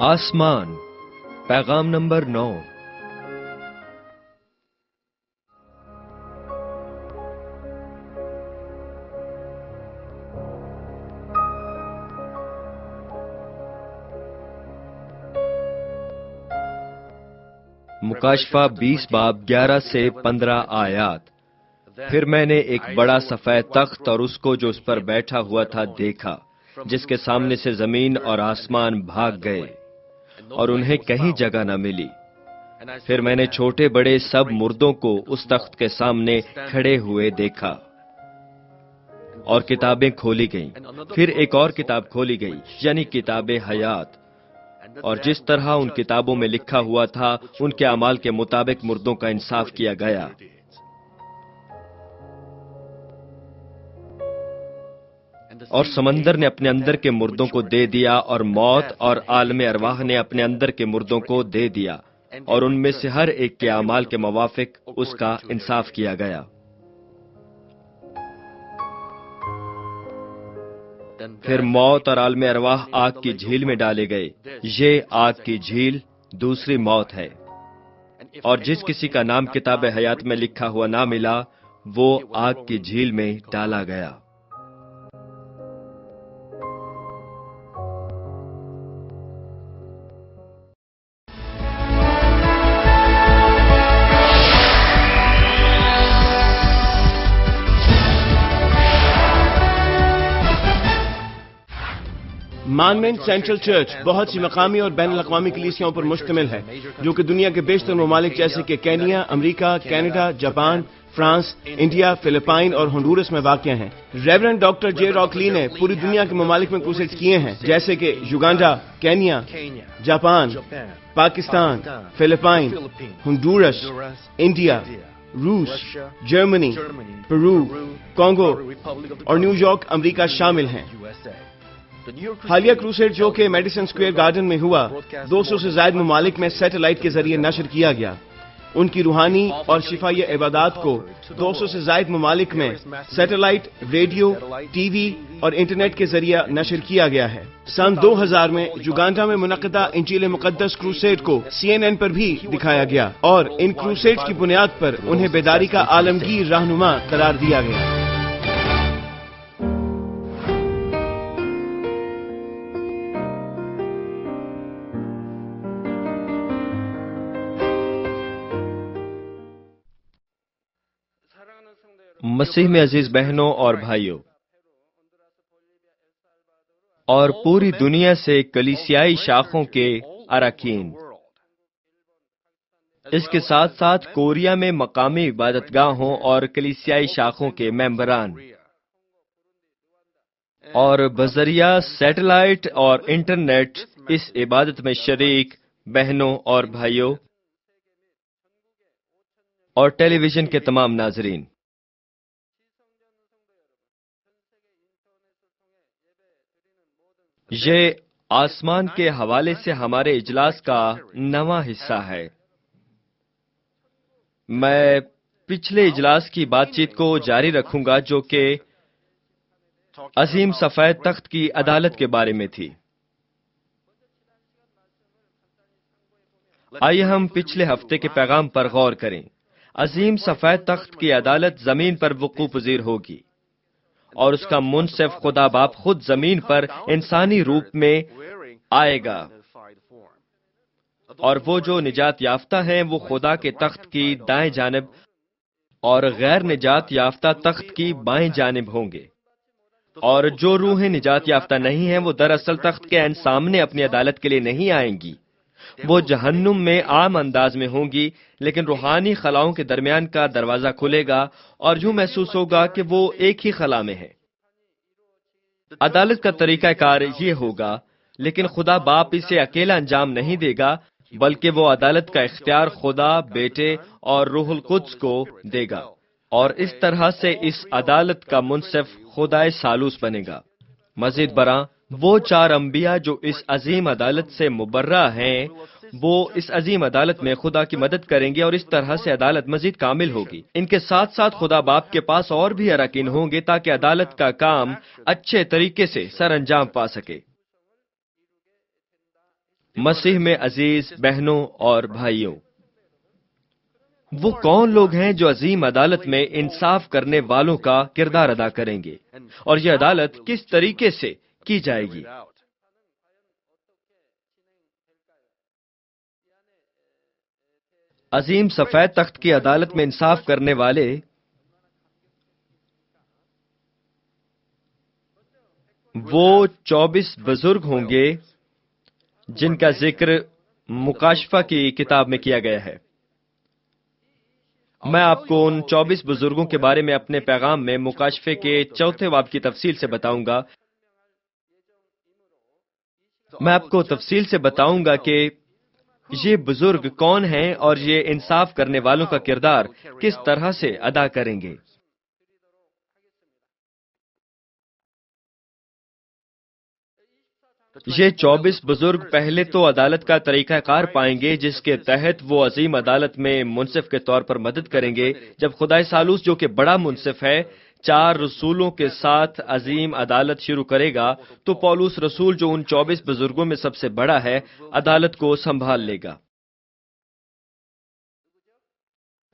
آسمان پیغام نمبر 9۔ مکاشفہ 20 باب 11 سے 15 آیات۔ پھر میں نے ایک بڑا سفید تخت اور اس کو جو اس پر بیٹھا ہوا تھا دیکھا، جس کے سامنے سے زمین اور آسمان بھاگ گئے اور انہیں کہیں جگہ نہ ملی۔ پھر میں نے چھوٹے بڑے سب مردوں کو اس تخت کے سامنے کھڑے ہوئے دیکھا، اور کتابیں کھولی گئیں۔ پھر ایک اور کتاب کھولی گئی، یعنی کتاب حیات، اور جس طرح ان کتابوں میں لکھا ہوا تھا ان کے اعمال کے مطابق مردوں کا انصاف کیا گیا۔ اور سمندر نے اپنے اندر کے مردوں کو دے دیا، اور موت اور عالم ارواح نے اپنے اندر کے مردوں کو دے دیا، اور ان میں سے ہر ایک کے اعمال کے موافق اس کا انصاف کیا گیا۔ پھر موت اور عالم ارواح آگ کی جھیل میں ڈالے گئے۔ یہ آگ کی جھیل دوسری موت ہے، اور جس کسی کا نام کتاب حیات میں لکھا ہوا نہ ملا، وہ آگ کی جھیل میں ڈالا گیا۔ مانمنٹ سینٹرل چرچ بہت سی مقامی اور بین الاقوامی کلیسیاؤں پر مشتمل ہے، جو کہ دنیا کے بیشتر ممالک جیسے کہ Kenya, America, Canada, Japan, France, India, Philippines اور ہنڈورس میں واقع ہیں۔ ریورنڈ ڈاکٹر جے راک لی نے پوری دنیا کے ممالک میں کروسیڈز کیے ہیں، جیسے کہ Uganda, Kenya, Japan, Pakistan, Philippines, Honduras, India, روس، جرمنی، پیرو، کانگو اور نیو یارک امریکہ شامل ہیں۔ حالیہ کروسیڈ جو کہ میڈیسن اسکوائر گارڈن میں ہوا، 200 سے زائد ممالک میں سیٹلائٹ کے ذریعے نشر کیا گیا۔ ان کی روحانی اور شفائی عبادات کو 200 سے زائد ممالک میں سیٹلائٹ، ریڈیو، ٹی وی اور انٹرنیٹ کے ذریعے نشر کیا گیا ہے۔ سن 2000 میں یوگانڈا میں منعقدہ انجیل مقدس کروسیڈ کو CNN پر بھی دکھایا گیا، اور ان کروسیڈ کی بنیاد پر انہیں بیداری کا عالمگیر رہنما قرار دیا گیا۔ مسیح میں عزیز بہنوں اور بھائیوں، اور پوری دنیا سے کلیسیائی شاخوں کے اراکین، اس کے ساتھ ساتھ کوریا میں مقامی عبادت گاہوں اور کلیسیائی شاخوں کے ممبران، اور بذریعہ سیٹلائٹ اور انٹرنیٹ اس عبادت میں شریک بہنوں اور بھائیوں، اور ٹیلی ویژن کے تمام ناظرین، یہ آسمان کے حوالے سے ہمارے اجلاس کا نواں حصہ ہے۔ میں پچھلے اجلاس کی بات چیت کو جاری رکھوں گا، جو کہ عظیم سفید تخت کی عدالت کے بارے میں تھی۔ آئیے ہم پچھلے ہفتے کے پیغام پر غور کریں۔ عظیم سفید تخت کی عدالت زمین پر وقوع پذیر ہوگی، اور اس کا منصف خدا باپ خود زمین پر انسانی روپ میں آئے گا، اور وہ جو نجات یافتہ ہیں وہ خدا کے تخت کی دائیں جانب اور غیر نجات یافتہ تخت کی بائیں جانب ہوں گے، اور جو روحیں نجات یافتہ نہیں ہیں وہ دراصل تخت کے عین سامنے اپنی عدالت کے لیے نہیں آئیں گی۔ وہ جہنم میں عام انداز میں ہوں گی، لیکن روحانی خلاؤں کے درمیان کا دروازہ کھلے گا، اور یوں محسوس ہوگا کہ وہ ایک ہی خلا میں ہے۔ عدالت کا طریقہ کار یہ ہوگا، لیکن خدا باپ اسے اکیلا انجام نہیں دے گا، بلکہ وہ عدالت کا اختیار خدا، بیٹے اور روح القدس کو دے گا، اور اس طرح سے اس عدالت کا منصف خدائے ثالوث بنے گا۔ مزید برآں، وہ 4 انبیاء جو اس عظیم عدالت سے مبرہ ہیں، وہ اس عظیم عدالت میں خدا کی مدد کریں گے، اور اس طرح سے عدالت مزید کامل ہوگی۔ ان کے ساتھ ساتھ خدا باپ کے پاس اور بھی اراکین ہوں گے، تاکہ عدالت کا کام اچھے طریقے سے سر انجام پا سکے۔ مسیح میں عزیز بہنوں اور بھائیوں، وہ کون لوگ ہیں جو عظیم عدالت میں انصاف کرنے والوں کا کردار ادا کریں گے، اور یہ عدالت کس طریقے سے کی جائے گی؟ عظیم سفید تخت کی عدالت میں انصاف کرنے والے وہ 24 بزرگ ہوں گے جن کا ذکر مکاشفہ کی کتاب میں کیا گیا ہے۔ میں آپ کو ان 24 بزرگوں کے بارے میں اپنے پیغام میں مکاشفے کے 4 باب کی تفصیل سے بتاؤں گا۔ میں آپ کو تفصیل سے بتاؤں گا کہ یہ بزرگ کون ہیں اور یہ انصاف کرنے والوں کا کردار کس طرح سے ادا کریں گے۔ یہ 24 بزرگ پہلے تو عدالت کا طریقہ کار پائیں گے جس کے تحت وہ عظیم عدالت میں منصف کے طور پر مدد کریں گے۔ جب خدا ثالوث جو کہ بڑا منصف ہے 4 رسولوں کے ساتھ عظیم عدالت شروع کرے گا تو پولس رسول جو ان 24 بزرگوں میں سب سے بڑا ہے عدالت کو سنبھال لے گا۔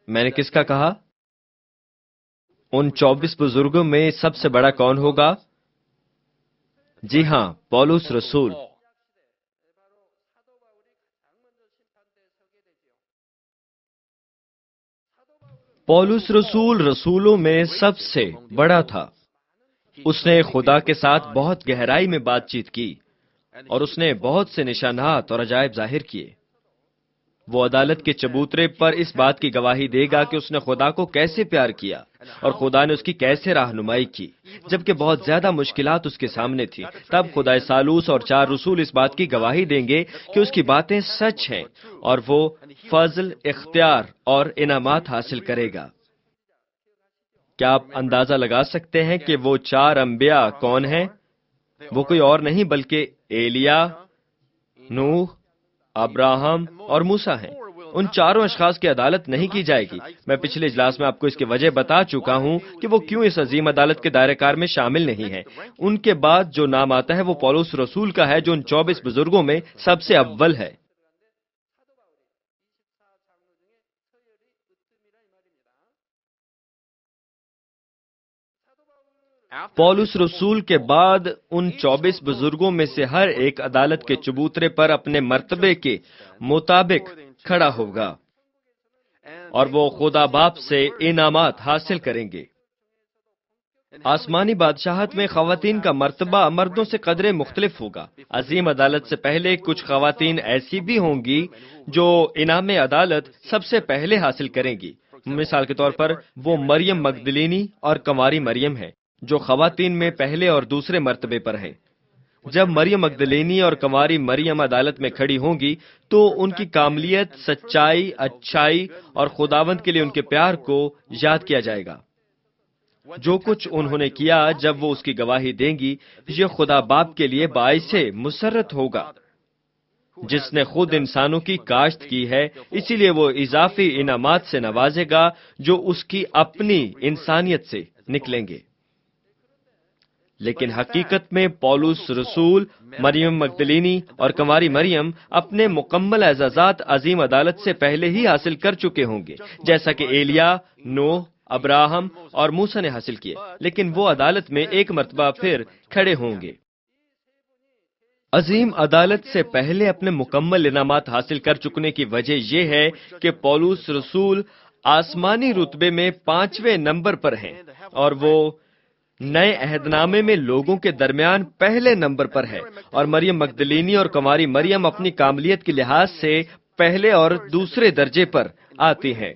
میں نے کس کا کہا؟ ان 24 بزرگوں میں سب سے بڑا کون ہوگا؟ جی ہاں، پولس رسول۔ پولس رسول رسولوں میں سب سے بڑا تھا۔ اس نے خدا کے ساتھ بہت گہرائی میں بات چیت کی اور اس نے بہت سے نشانات اور عجائب ظاہر کیے۔ وہ عدالت کے چبوترے پر اس بات کی گواہی دے گا کہ اس نے خدا کو کیسے پیار کیا اور خدا نے اس کی کیسے رہنمائی کی، جبکہ بہت زیادہ مشکلات اس کے سامنے تھی۔ تب خدا ثالوث اور 4 رسول اس بات کی گواہی دیں گے کہ اس کی باتیں سچ ہیں اور وہ فضل، اختیار اور انعامات حاصل کرے گا۔ کیا آپ اندازہ لگا سکتے ہیں کہ وہ 4 انبیاء کون ہیں؟ وہ کوئی اور نہیں بلکہ ایلیا، نوح، ابراہم اور موسیٰ ہیں۔ ان 4 اشخاص کی عدالت نہیں کی جائے گی۔ میں پچھلے اجلاس میں آپ کو اس کی وجہ بتا چکا ہوں کہ وہ کیوں اس عظیم عدالت کے دائرہ کار میں شامل نہیں ہیں۔ ان کے بعد جو نام آتا ہے وہ پولس رسول کا ہے جو ان 24 بزرگوں میں سب سے اول ہے۔ پولس رسول کے بعد ان 24 بزرگوں میں سے ہر ایک عدالت کے چبوترے پر اپنے مرتبے کے مطابق کھڑا ہوگا اور وہ خدا باپ سے انعامات حاصل کریں گے۔ آسمانی بادشاہت میں خواتین کا مرتبہ مردوں سے قدرے مختلف ہوگا۔ عظیم عدالت سے پہلے کچھ خواتین ایسی بھی ہوں گی جو انعام عدالت سب سے پہلے حاصل کریں گی۔ مثال کے طور پر وہ مریم مگدلینی اور کنواری مریم ہیں جو خواتین میں پہلے اور دوسرے مرتبے پر ہیں۔ جب مریم مگدلینی اور کنواری مریم عدالت میں کھڑی ہوں گی تو ان کی کاملیت، سچائی، اچھائی اور خداوند کے لیے ان کے پیار کو یاد کیا جائے گا۔ جو کچھ انہوں نے کیا جب وہ اس کی گواہی دیں گی یہ خدا باپ کے لیے باعث مسرت ہوگا جس نے خود انسانوں کی کاشت کی ہے، اسی لیے وہ اضافی انعامات سے نوازے گا جو اس کی اپنی انسانیت سے نکلیں گے۔ لیکن حقیقت میں پولس رسول، مریم مگدلینی اور کنواری مریم اپنے مکمل اعزازات عظیم عدالت سے پہلے ہی حاصل کر چکے ہوں گے، جیسا کہ ایلیا، نوح، ابراہم اور موسیٰ نے حاصل کیے، لیکن وہ عدالت میں ایک مرتبہ پھر کھڑے ہوں گے۔ عظیم عدالت سے پہلے اپنے مکمل انعامات حاصل کر چکنے کی وجہ یہ ہے کہ پولس رسول آسمانی رتبے میں 5ویں نمبر پر ہیں اور وہ نئے عہد نامے میں لوگوں کے درمیان پہلے نمبر پر ہے، اور مریم مگدلینی اور کنواری مریم اپنی کاملیت کے لحاظ سے پہلے اور دوسرے درجے پر آتی ہیں۔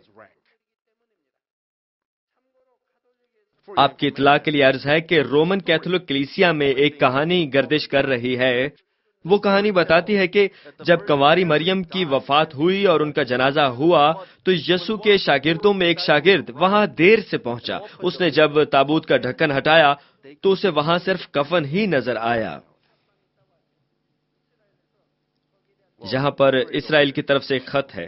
آپ کی اطلاع کے لیے عرض ہے کہ رومن کیتھولک کلیسیا میں ایک کہانی گردش کر رہی ہے۔ وہ کہانی بتاتی ہے کہ جب کنواری مریم کی وفات ہوئی اور ان کا جنازہ ہوا تو یسوع کے شاگردوں میں ایک شاگرد وہاں دیر سے پہنچا۔ اس نے جب تابوت کا ڈھکن ہٹایا تو اسے وہاں صرف کفن ہی نظر آیا۔ یہاں پر اسرائیل کی طرف سے ایک خط ہے۔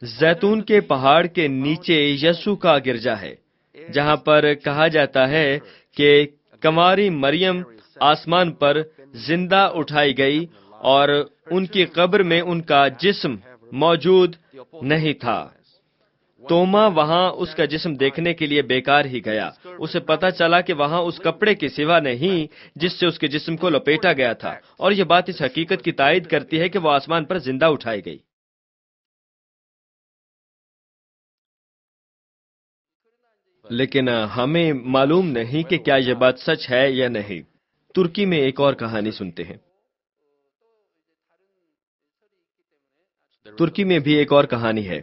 زیتون کے پہاڑ کے نیچے یسوع کا گرجا ہے جہاں پر کہا جاتا ہے کہ کنواری مریم آسمان پر زندہ اٹھائی گئی اور ان کی قبر میں ان کا جسم موجود نہیں تھا۔ توما وہاں اس کا جسم دیکھنے کے لیے بیکار ہی گیا۔ اسے پتا چلا کہ وہاں اس کپڑے کے سوا نہیں جس سے اس کے جسم کو لپیٹا گیا تھا، اور یہ بات اس حقیقت کی تائید کرتی ہے کہ وہ آسمان پر زندہ اٹھائی گئی۔ لیکن ہمیں معلوم نہیں کہ کیا یہ بات سچ ہے یا نہیں۔ ترکی میں ایک اور کہانی سنتے ہیں۔ ترکی میں بھی ایک اور کہانی ہے۔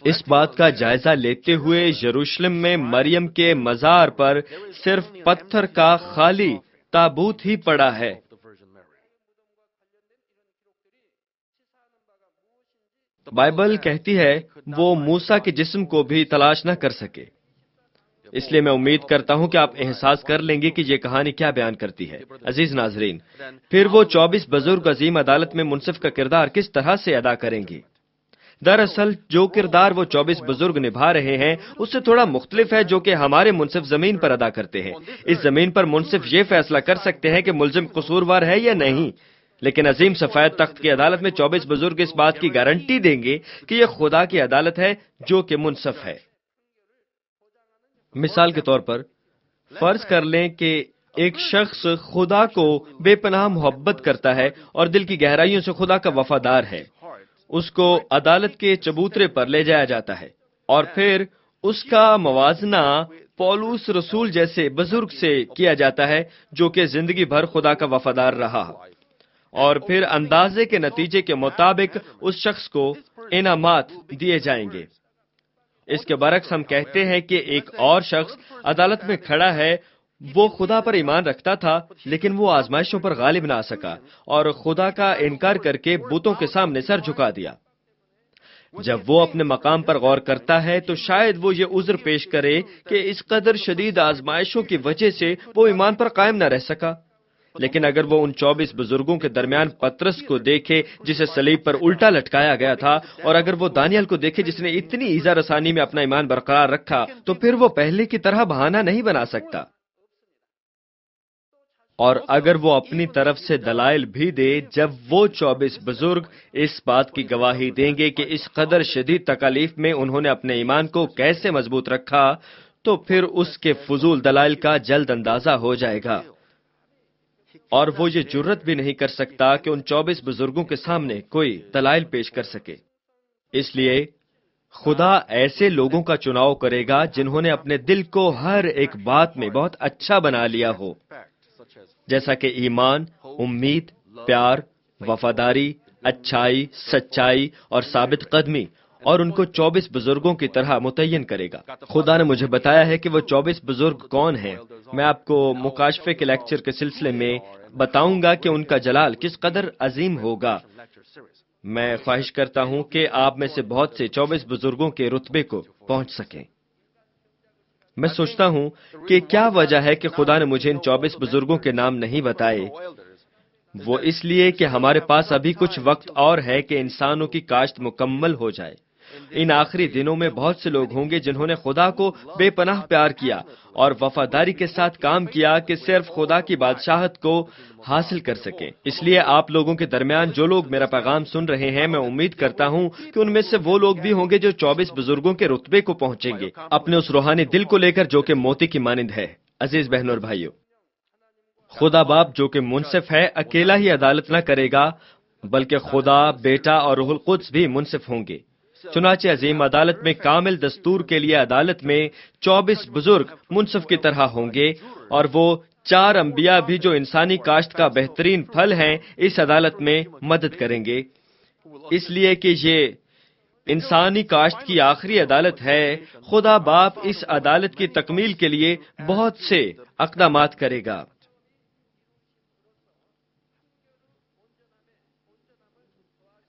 اس بات کا جائزہ لیتے ہوئے یروشلم میں مریم کے مزار پر صرف پتھر کا خالی تابوت ہی پڑا ہے۔ بائبل کہتی ہے وہ موسیٰ کے جسم کو بھی تلاش نہ کر سکے۔ اس لیے میں امید کرتا ہوں کہ آپ احساس کر لیں گے کہ یہ کہانی کیا بیان کرتی ہے۔ عزیز ناظرین، پھر وہ 24 بزرگ عظیم عدالت میں منصف کا کردار کس طرح سے ادا کریں گے؟ دراصل جو کردار وہ 24 بزرگ نبھا رہے ہیں اس سے تھوڑا مختلف ہے جو کہ ہمارے منصف زمین پر ادا کرتے ہیں۔ اس زمین پر منصف یہ فیصلہ کر سکتے ہیں کہ ملزم قصوروار ہے یا نہیں، لیکن عظیم سفید تخت کی عدالت میں 24 بزرگ اس بات کی گارنٹی دیں گے کہ یہ خدا کی عدالت ہے جو کہ منصف ہے۔ مثال کے طور پر فرض کر لیں کہ ایک شخص خدا کو بے پناہ محبت کرتا ہے اور دل کی گہرائیوں سے خدا کا وفادار ہے۔ اس کو عدالت کے چبوترے پر لے جایا جاتا ہے اور پھر اس کا موازنہ پولس رسول جیسے بزرگ سے کیا جاتا ہے جو کہ زندگی بھر خدا کا وفادار رہا، اور پھر اندازے کے نتیجے کے مطابق اس شخص کو انعامات دیے جائیں گے۔ اس کے برعکس ہم کہتے ہیں کہ ایک اور شخص عدالت میں کھڑا ہے، وہ خدا پر ایمان رکھتا تھا لیکن وہ آزمائشوں پر غالب نہ آ سکا اور خدا کا انکار کر کے بتوں کے سامنے سر جھکا دیا۔ جب وہ اپنے مقام پر غور کرتا ہے تو شاید وہ یہ عذر پیش کرے کہ اس قدر شدید آزمائشوں کی وجہ سے وہ ایمان پر قائم نہ رہ سکا۔ لیکن اگر وہ ان 24 بزرگوں کے درمیان پطرس کو دیکھے جسے صلیب پر الٹا لٹکایا گیا تھا، اور اگر وہ دانیال کو دیکھے جس نے اتنی ایذا رسانی میں اپنا ایمان برقرار رکھا، تو پھر وہ پہلے کی طرح بہانہ نہیں بنا سکتا۔ اور اگر وہ اپنی طرف سے دلائل بھی دے، جب وہ 24 بزرگ اس بات کی گواہی دیں گے کہ اس قدر شدید تکالیف میں انہوں نے اپنے ایمان کو کیسے مضبوط رکھا، تو پھر اس کے فضول دلائل کا جلد اندازہ ہو جائے گا، اور وہ یہ جرت بھی نہیں کر سکتا کہ ان 24 بزرگوں کے سامنے کوئی دلائل پیش کر سکے۔ اس لیے خدا ایسے لوگوں کا چناؤ کرے گا جنہوں نے اپنے دل کو ہر ایک بات میں بہت اچھا بنا لیا ہو، جیسا کہ ایمان، امید، پیار، وفاداری، اچھائی، سچائی اور ثابت قدمی، اور ان کو 24 بزرگوں کی طرح متعین کرے گا۔ خدا نے مجھے بتایا ہے کہ وہ 24 بزرگ کون ہیں۔ میں آپ کو مکاشفے کے لیکچر کے سلسلے میں بتاؤں گا کہ ان کا جلال کس قدر عظیم ہوگا۔ میں خواہش کرتا ہوں کہ آپ میں سے بہت سے 24 بزرگوں کے رتبے کو پہنچ سکیں۔ میں سوچتا ہوں کہ کیا وجہ ہے کہ خدا نے مجھے ان 24 بزرگوں کے نام نہیں بتائے۔ وہ اس لیے کہ ہمارے پاس ابھی کچھ وقت اور ہے کہ انسانوں کی کاشت مکمل ہو جائے۔ ان آخری دنوں میں بہت سے لوگ ہوں گے جنہوں نے خدا کو بے پناہ پیار کیا اور وفاداری کے ساتھ کام کیا کہ صرف خدا کی بادشاہت کو حاصل کر سکیں۔ اس لیے آپ لوگوں کے درمیان جو لوگ میرا پیغام سن رہے ہیں، میں امید کرتا ہوں کہ ان میں سے وہ لوگ بھی ہوں گے جو 24 بزرگوں کے رتبے کو پہنچیں گے، اپنے اس روحانی دل کو لے کر جو کہ موتی کی مانند ہے۔ عزیز بہنوں اور بھائیوں، خدا باپ جو کہ منصف ہے اکیلا ہی عدالت نہ کرے گا، بلکہ خدا، بیٹا اور روح القدس بھی منصف ہوں گے۔ چنانچہ عظیم عدالت میں کامل دستور کے لیے عدالت میں 24 بزرگ منصف کی طرح ہوں گے، اور وہ 4 انبیاء بھی جو انسانی کاشت کا بہترین پھل ہیں اس عدالت میں مدد کریں گے، اس لیے کہ یہ انسانی کاشت کی آخری عدالت ہے۔ خدا باپ اس عدالت کی تکمیل کے لیے بہت سے اقدامات کرے گا۔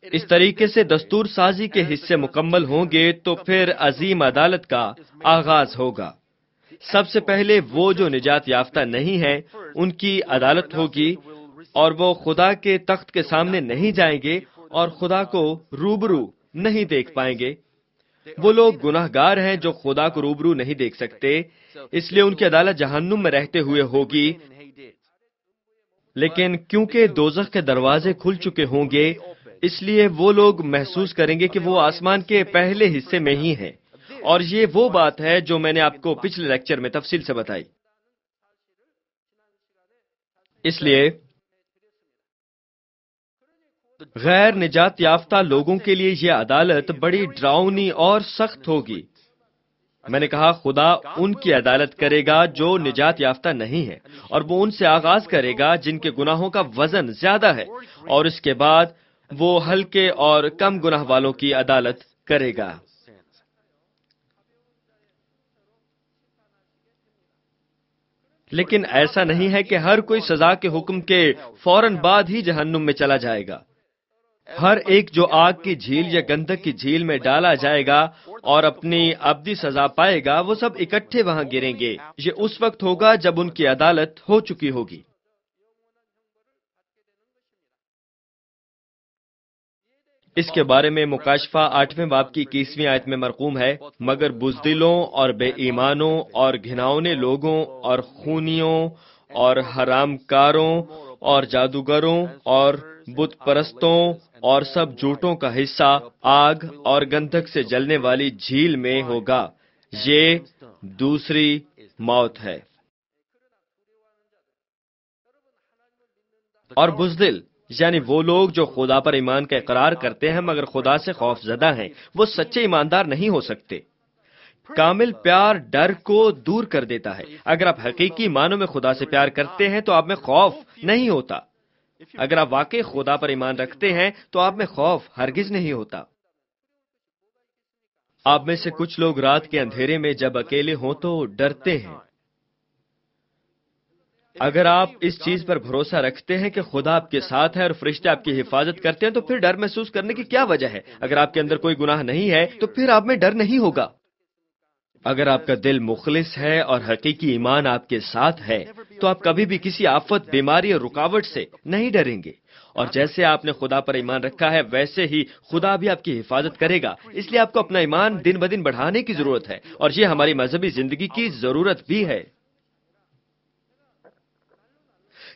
اس طریقے سے دستور سازی کے حصے مکمل ہوں گے تو پھر عظیم عدالت کا آغاز ہوگا۔ سب سے پہلے وہ جو نجات یافتہ نہیں ہیں ان کی عدالت ہوگی، اور وہ خدا کے تخت کے سامنے نہیں جائیں گے اور خدا کو روبرو نہیں دیکھ پائیں گے۔ وہ لوگ گناہ گار ہیں جو خدا کو روبرو نہیں دیکھ سکتے، اس لیے ان کی عدالت جہنم میں رہتے ہوئے ہوگی۔ لیکن کیونکہ دوزخ کے دروازے کھل چکے ہوں گے، اس لیے وہ لوگ محسوس کریں گے کہ وہ آسمان کے پہلے حصے میں ہی ہیں، اور یہ وہ بات ہے جو میں نے آپ کو پچھلے لیکچر میں تفصیل سے بتائی۔ اس لیے غیر نجات یافتہ لوگوں کے لیے یہ عدالت بڑی ڈراؤنی اور سخت ہوگی۔ میں نے کہا خدا ان کی عدالت کرے گا جو نجات یافتہ نہیں ہے، اور وہ ان سے آغاز کرے گا جن کے گناہوں کا وزن زیادہ ہے، اور اس کے بعد وہ ہلکے اور کم گناہ والوں کی عدالت کرے گا۔ لیکن ایسا نہیں ہے کہ ہر کوئی سزا کے حکم کے فوراً بعد ہی جہنم میں چلا جائے گا۔ ہر ایک جو آگ کی جھیل یا گندک کی جھیل میں ڈالا جائے گا اور اپنی ابدی سزا پائے گا، وہ سب اکٹھے وہاں گریں گے۔ یہ اس وقت ہوگا جب ان کی عدالت ہو چکی ہوگی۔ اس کے بارے میں مکاشفہ 8ویں باب کی 21ویں آیت میں مرقوم ہے، مگر بزدلوں اور بے ایمانوں اور گھناؤنے لوگوں اور خونیوں اور حرام کاروں اور جادوگروں اور بت پرستوں اور سب جھوٹوں کا حصہ آگ اور گندھک سے جلنے والی جھیل میں ہوگا۔ یہ دوسری موت ہے۔ اور بزدل یعنی وہ لوگ جو خدا پر ایمان کا اقرار کرتے ہیں مگر خدا سے خوف زدہ ہیں، وہ سچے ایماندار نہیں ہو سکتے۔ کامل پیار ڈر کو دور کر دیتا ہے۔ اگر آپ حقیقی معنوں میں خدا سے پیار کرتے ہیں تو آپ میں خوف نہیں ہوتا۔ اگر آپ واقعی خدا پر ایمان رکھتے ہیں تو آپ میں خوف ہرگز نہیں ہوتا۔ آپ میں سے کچھ لوگ رات کے اندھیرے میں جب اکیلے ہوں تو ڈرتے ہیں۔ اگر آپ اس چیز پر بھروسہ رکھتے ہیں کہ خدا آپ کے ساتھ ہے اور فرشتے آپ کی حفاظت کرتے ہیں تو پھر ڈر محسوس کرنے کی کیا وجہ ہے؟ اگر آپ کے اندر کوئی گناہ نہیں ہے تو پھر آپ میں ڈر نہیں ہوگا۔ اگر آپ کا دل مخلص ہے اور حقیقی ایمان آپ کے ساتھ ہے تو آپ کبھی بھی کسی آفت، بیماری اور رکاوٹ سے نہیں ڈریں گے، اور جیسے آپ نے خدا پر ایمان رکھا ہے ویسے ہی خدا بھی آپ کی حفاظت کرے گا۔ اس لیے آپ کو اپنا ایمان دن بدن بڑھانے کی ضرورت ہے، اور یہ ہماری مذہبی زندگی کی ضرورت بھی ہے۔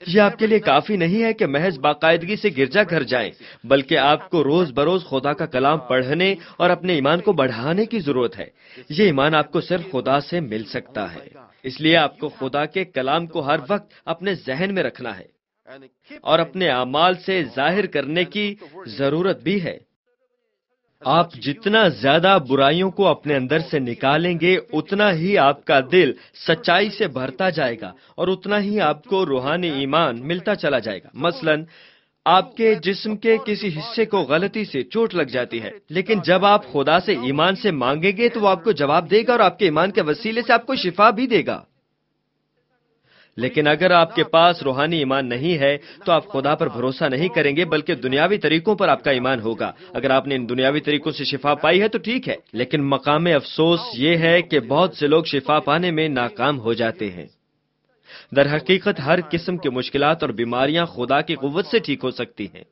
یہ آپ کے لیے کافی نہیں ہے کہ محض باقاعدگی سے گرجا گھر جائیں، بلکہ آپ کو روز بروز خدا کا کلام پڑھنے اور اپنے ایمان کو بڑھانے کی ضرورت ہے۔ یہ ایمان آپ کو صرف خدا سے مل سکتا ہے، اس لیے آپ کو خدا کے کلام کو ہر وقت اپنے ذہن میں رکھنا ہے اور اپنے اعمال سے ظاہر کرنے کی ضرورت بھی ہے۔ آپ جتنا زیادہ برائیوں کو اپنے اندر سے نکالیں گے اتنا ہی آپ کا دل سچائی سے بھرتا جائے گا اور اتنا ہی آپ کو روحانی ایمان ملتا چلا جائے گا۔ مثلا آپ کے جسم کے کسی حصے کو غلطی سے چوٹ لگ جاتی ہے، لیکن جب آپ خدا سے ایمان سے مانگیں گے تو وہ آپ کو جواب دے گا اور آپ کے ایمان کے وسیلے سے آپ کو شفا بھی دے گا۔ لیکن اگر آپ کے پاس روحانی ایمان نہیں ہے تو آپ خدا پر بھروسہ نہیں کریں گے بلکہ دنیاوی طریقوں پر آپ کا ایمان ہوگا۔ اگر آپ نے ان دنیاوی طریقوں سے شفا پائی ہے تو ٹھیک ہے، لیکن مقام افسوس یہ ہے کہ بہت سے لوگ شفا پانے میں ناکام ہو جاتے ہیں۔ در حقیقت ہر قسم کی مشکلات اور بیماریاں خدا کی قوت سے ٹھیک ہو سکتی ہیں۔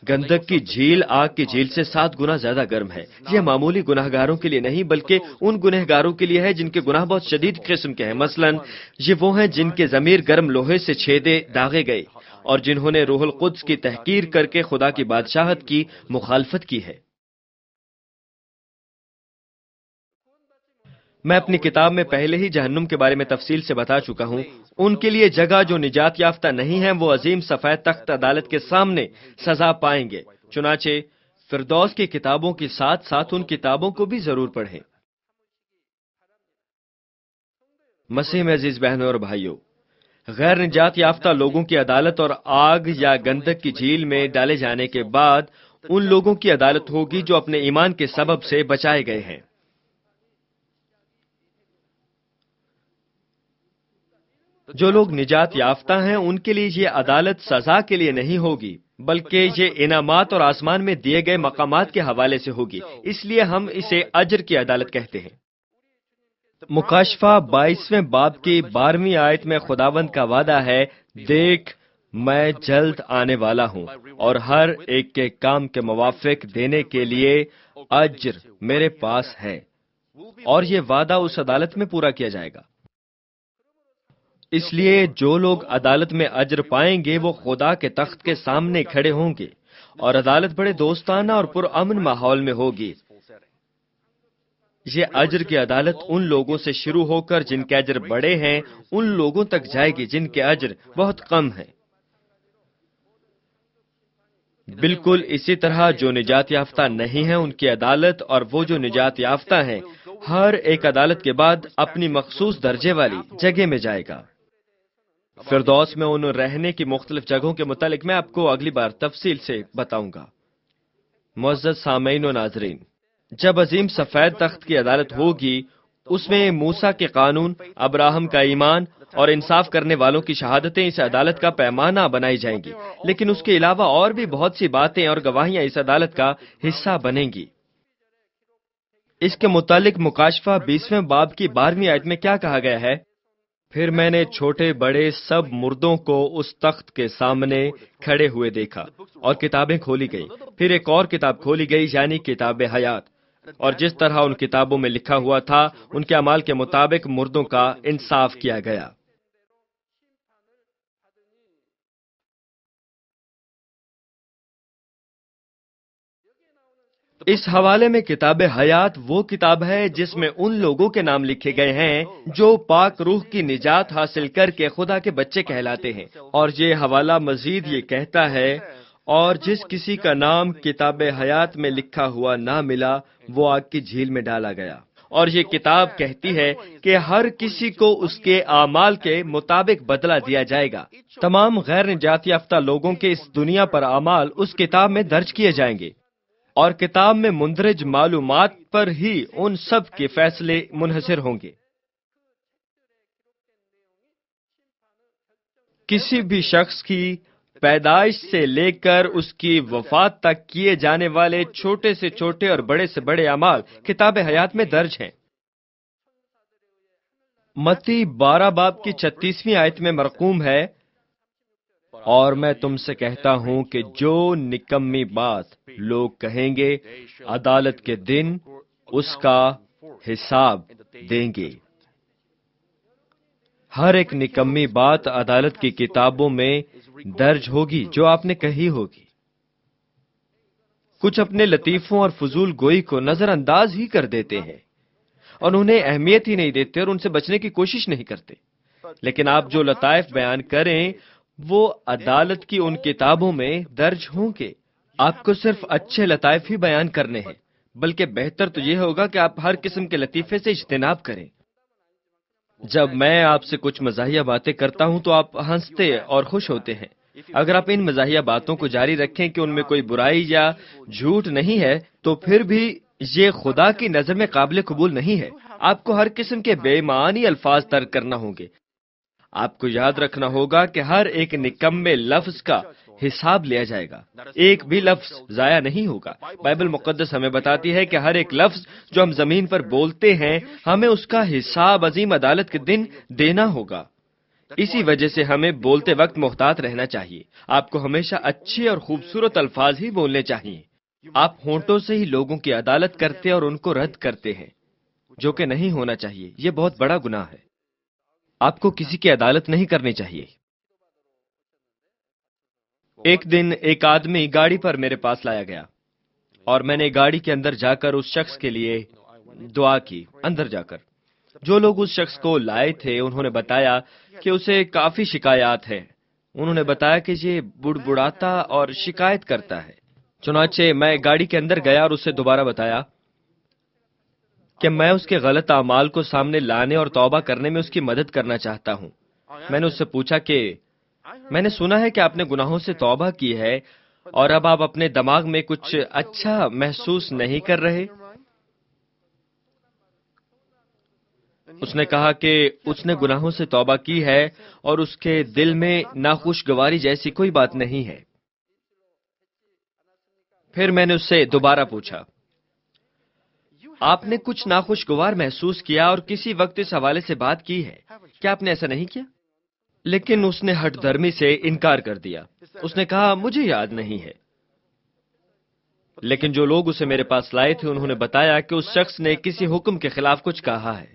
گندک کی جھیل آگ کی جھیل سے 7 گنا زیادہ گرم ہے۔ یہ معمولی گناہ گاروں کے لیے نہیں بلکہ ان گناہ گاروں کے لیے ہے جن کے گناہ بہت شدید قسم کے ہیں۔ مثلا یہ وہ ہیں جن کے ضمیر گرم لوہے سے چھیدے داغے گئے اور جنہوں نے روح القدس کی تحقیر کر کے خدا کی بادشاہت کی مخالفت کی ہے۔ میں اپنی کتاب میں پہلے ہی جہنم کے بارے میں تفصیل سے بتا چکا ہوں۔ ان کے لیے جگہ جو نجات یافتہ نہیں ہیں وہ عظیم سفید تخت عدالت کے سامنے سزا پائیں گے۔ چنانچہ فردوس کی کتابوں کے ساتھ ساتھ ان کتابوں کو بھی ضرور پڑھیں۔ مسیح میں عزیز بہنوں اور بھائیوں، غیر نجات یافتہ لوگوں کی عدالت اور آگ یا گندک کی جھیل میں ڈالے جانے کے بعد ان لوگوں کی عدالت ہوگی جو اپنے ایمان کے سبب سے بچائے گئے ہیں۔ جو لوگ نجات یافتہ ہیں ان کے لیے یہ عدالت سزا کے لیے نہیں ہوگی بلکہ یہ انعامات اور آسمان میں دیے گئے مقامات کے حوالے سے ہوگی، اس لیے ہم اسے اجر کی عدالت کہتے ہیں۔ مکاشفہ 22ویں باب کی 12ویں آیت میں خداوند کا وعدہ ہے، دیکھ میں جلد آنے والا ہوں اور ہر ایک کے کام کے موافق دینے کے لیے اجر میرے پاس ہے، اور یہ وعدہ اس عدالت میں پورا کیا جائے گا۔ اس لیے جو لوگ عدالت میں اجر پائیں گے وہ خدا کے تخت کے سامنے کھڑے ہوں گے، اور عدالت بڑے دوستانہ اور پرامن ماحول میں ہوگی۔ یہ اجر کی عدالت ان لوگوں سے شروع ہو کر جن کے اجر بڑے ہیں ان لوگوں تک جائے گی جن کے اجر بہت کم ہیں۔ بالکل اسی طرح جو نجات یافتہ نہیں ہیں ان کی عدالت اور وہ جو نجات یافتہ ہیں ہر ایک عدالت کے بعد اپنی مخصوص درجے والی جگہ میں جائے گا۔ فردوس میں ان رہنے کی مختلف جگہوں کے متعلق میں آپ کو اگلی بار تفصیل سے بتاؤں گا۔ معزز سامعین و ناظرین، جب عظیم سفید تخت کی عدالت ہوگی اس میں موسیٰ کے قانون، ابراہم کا ایمان اور انصاف کرنے والوں کی شہادتیں اس عدالت کا پیمانہ بنائی جائیں گی، لیکن اس کے علاوہ اور بھی بہت سی باتیں اور گواہیاں اس عدالت کا حصہ بنیں گی۔ اس کے متعلق مکاشفہ 20ویں باب کی 12ویں آیت میں کیا کہا گیا ہے؟ پھر میں نے چھوٹے بڑے سب مردوں کو اس تخت کے سامنے کھڑے ہوئے دیکھا اور کتابیں کھولی گئیں۔ پھر ایک اور کتاب کھولی گئی یعنی کتاب حیات، اور جس طرح ان کتابوں میں لکھا ہوا تھا ان کے اعمال کے مطابق مردوں کا انصاف کیا گیا۔ اس حوالے میں کتاب حیات وہ کتاب ہے جس میں ان لوگوں کے نام لکھے گئے ہیں جو پاک روح کی نجات حاصل کر کے خدا کے بچے کہلاتے ہیں، اور یہ حوالہ مزید یہ کہتا ہے، اور جس کسی کا نام کتاب حیات میں لکھا ہوا نہ ملا وہ آگ کی جھیل میں ڈالا گیا۔ اور یہ کتاب کہتی ہے کہ ہر کسی کو اس کے اعمال کے مطابق بدلہ دیا جائے گا۔ تمام غیر نجات یافتہ لوگوں کے اس دنیا پر اعمال اس کتاب میں درج کیے جائیں گے، اور کتاب میں مندرج معلومات پر ہی ان سب کے فیصلے منحصر ہوں گے۔ کسی بھی شخص کی پیدائش سے لے کر اس کی وفات تک کیے جانے والے چھوٹے سے چھوٹے اور بڑے سے بڑے اعمال کتاب حیات میں درج ہیں۔ متی 12 باب کی 36ویں آیت میں مرقوم ہے، اور میں تم سے کہتا ہوں کہ جو نکمی بات لوگ کہیں گے عدالت کے دن اس کا حساب دیں گے۔ ہر ایک نکمی بات عدالت کی کتابوں میں درج ہوگی جو آپ نے کہی ہوگی۔ کچھ اپنے لطیفوں اور فضول گوئی کو نظر انداز ہی کر دیتے ہیں اور انہیں اہمیت ہی نہیں دیتے اور ان سے بچنے کی کوشش نہیں کرتے، لیکن آپ جو لطائف بیان کریں وہ عدالت کی ان کتابوں میں درج ہوں گے۔ آپ کو صرف اچھے لطائف ہی بیان کرنے ہیں، بلکہ بہتر تو یہ ہوگا کہ آپ ہر قسم کے لطیفے سے اجتناب کریں۔ جب میں آپ سے کچھ مزاحیہ باتیں کرتا ہوں تو آپ ہنستے اور خوش ہوتے ہیں۔ اگر آپ ان مزاحیہ باتوں کو جاری رکھیں کہ ان میں کوئی برائی یا جھوٹ نہیں ہے تو پھر بھی یہ خدا کی نظر میں قابل قبول نہیں ہے۔ آپ کو ہر قسم کے بے معنی الفاظ ترک کرنا ہوں گے۔ آپ کو یاد رکھنا ہوگا کہ ہر ایک نکمے لفظ کا حساب لیا جائے گا، ایک بھی لفظ ضائع نہیں ہوگا۔ بائبل مقدس ہمیں بتاتی ہے کہ ہر ایک لفظ جو ہم زمین پر بولتے ہیں ہمیں اس کا حساب عظیم عدالت کے دن دینا ہوگا۔ اسی وجہ سے ہمیں بولتے وقت محتاط رہنا چاہیے۔ آپ کو ہمیشہ اچھے اور خوبصورت الفاظ ہی بولنے چاہیے۔ آپ ہونٹوں سے ہی لوگوں کی عدالت کرتے اور ان کو رد کرتے ہیں، جو کہ نہیں ہونا چاہیے۔ یہ بہت بڑا گناہ ہے۔ آپ کو کسی کی عدالت نہیں کرنی چاہیے۔ ایک دن ایک آدمی گاڑی پر میرے پاس لایا گیا اور میں نے گاڑی کے اندر جا کر اس شخص کے لیے دعا کی۔ اندر جا کر جو لوگ اس شخص کو لائے تھے انہوں نے بتایا کہ اسے کافی شکایات ہیں۔ انہوں نے بتایا کہ یہ بڑبڑاتا اور شکایت کرتا ہے۔ چنانچہ میں گاڑی کے اندر گیا اور اسے دوبارہ بتایا کہ میں اس کے غلط اعمال کو سامنے لانے اور توبہ کرنے میں اس کی مدد کرنا چاہتا ہوں۔ میں نے اس سے پوچھا کہ میں نے سنا ہے کہ آپ نے گناہوں سے توبہ کی ہے اور اب آپ اپنے دماغ میں کچھ اچھا محسوس نہیں کر رہے؟ اس نے کہا کہ اس نے گناہوں سے توبہ کی ہے اور اس کے دل میں ناخوشگواری جیسی کوئی بات نہیں ہے۔ پھر میں نے اس سے دوبارہ پوچھا، آپ نے کچھ ناخوشگوار محسوس کیا اور کسی وقت اس حوالے سے بات کی ہے؟ کیا آپ نے ایسا نہیں کیا؟ لیکن اس نے ہٹ دھرمی سے انکار کر دیا۔ اس نے کہا مجھے یاد نہیں ہے۔ لیکن جو لوگ اسے میرے پاس لائے تھے انہوں نے بتایا کہ اس شخص نے کسی حکم کے خلاف کچھ کہا ہے۔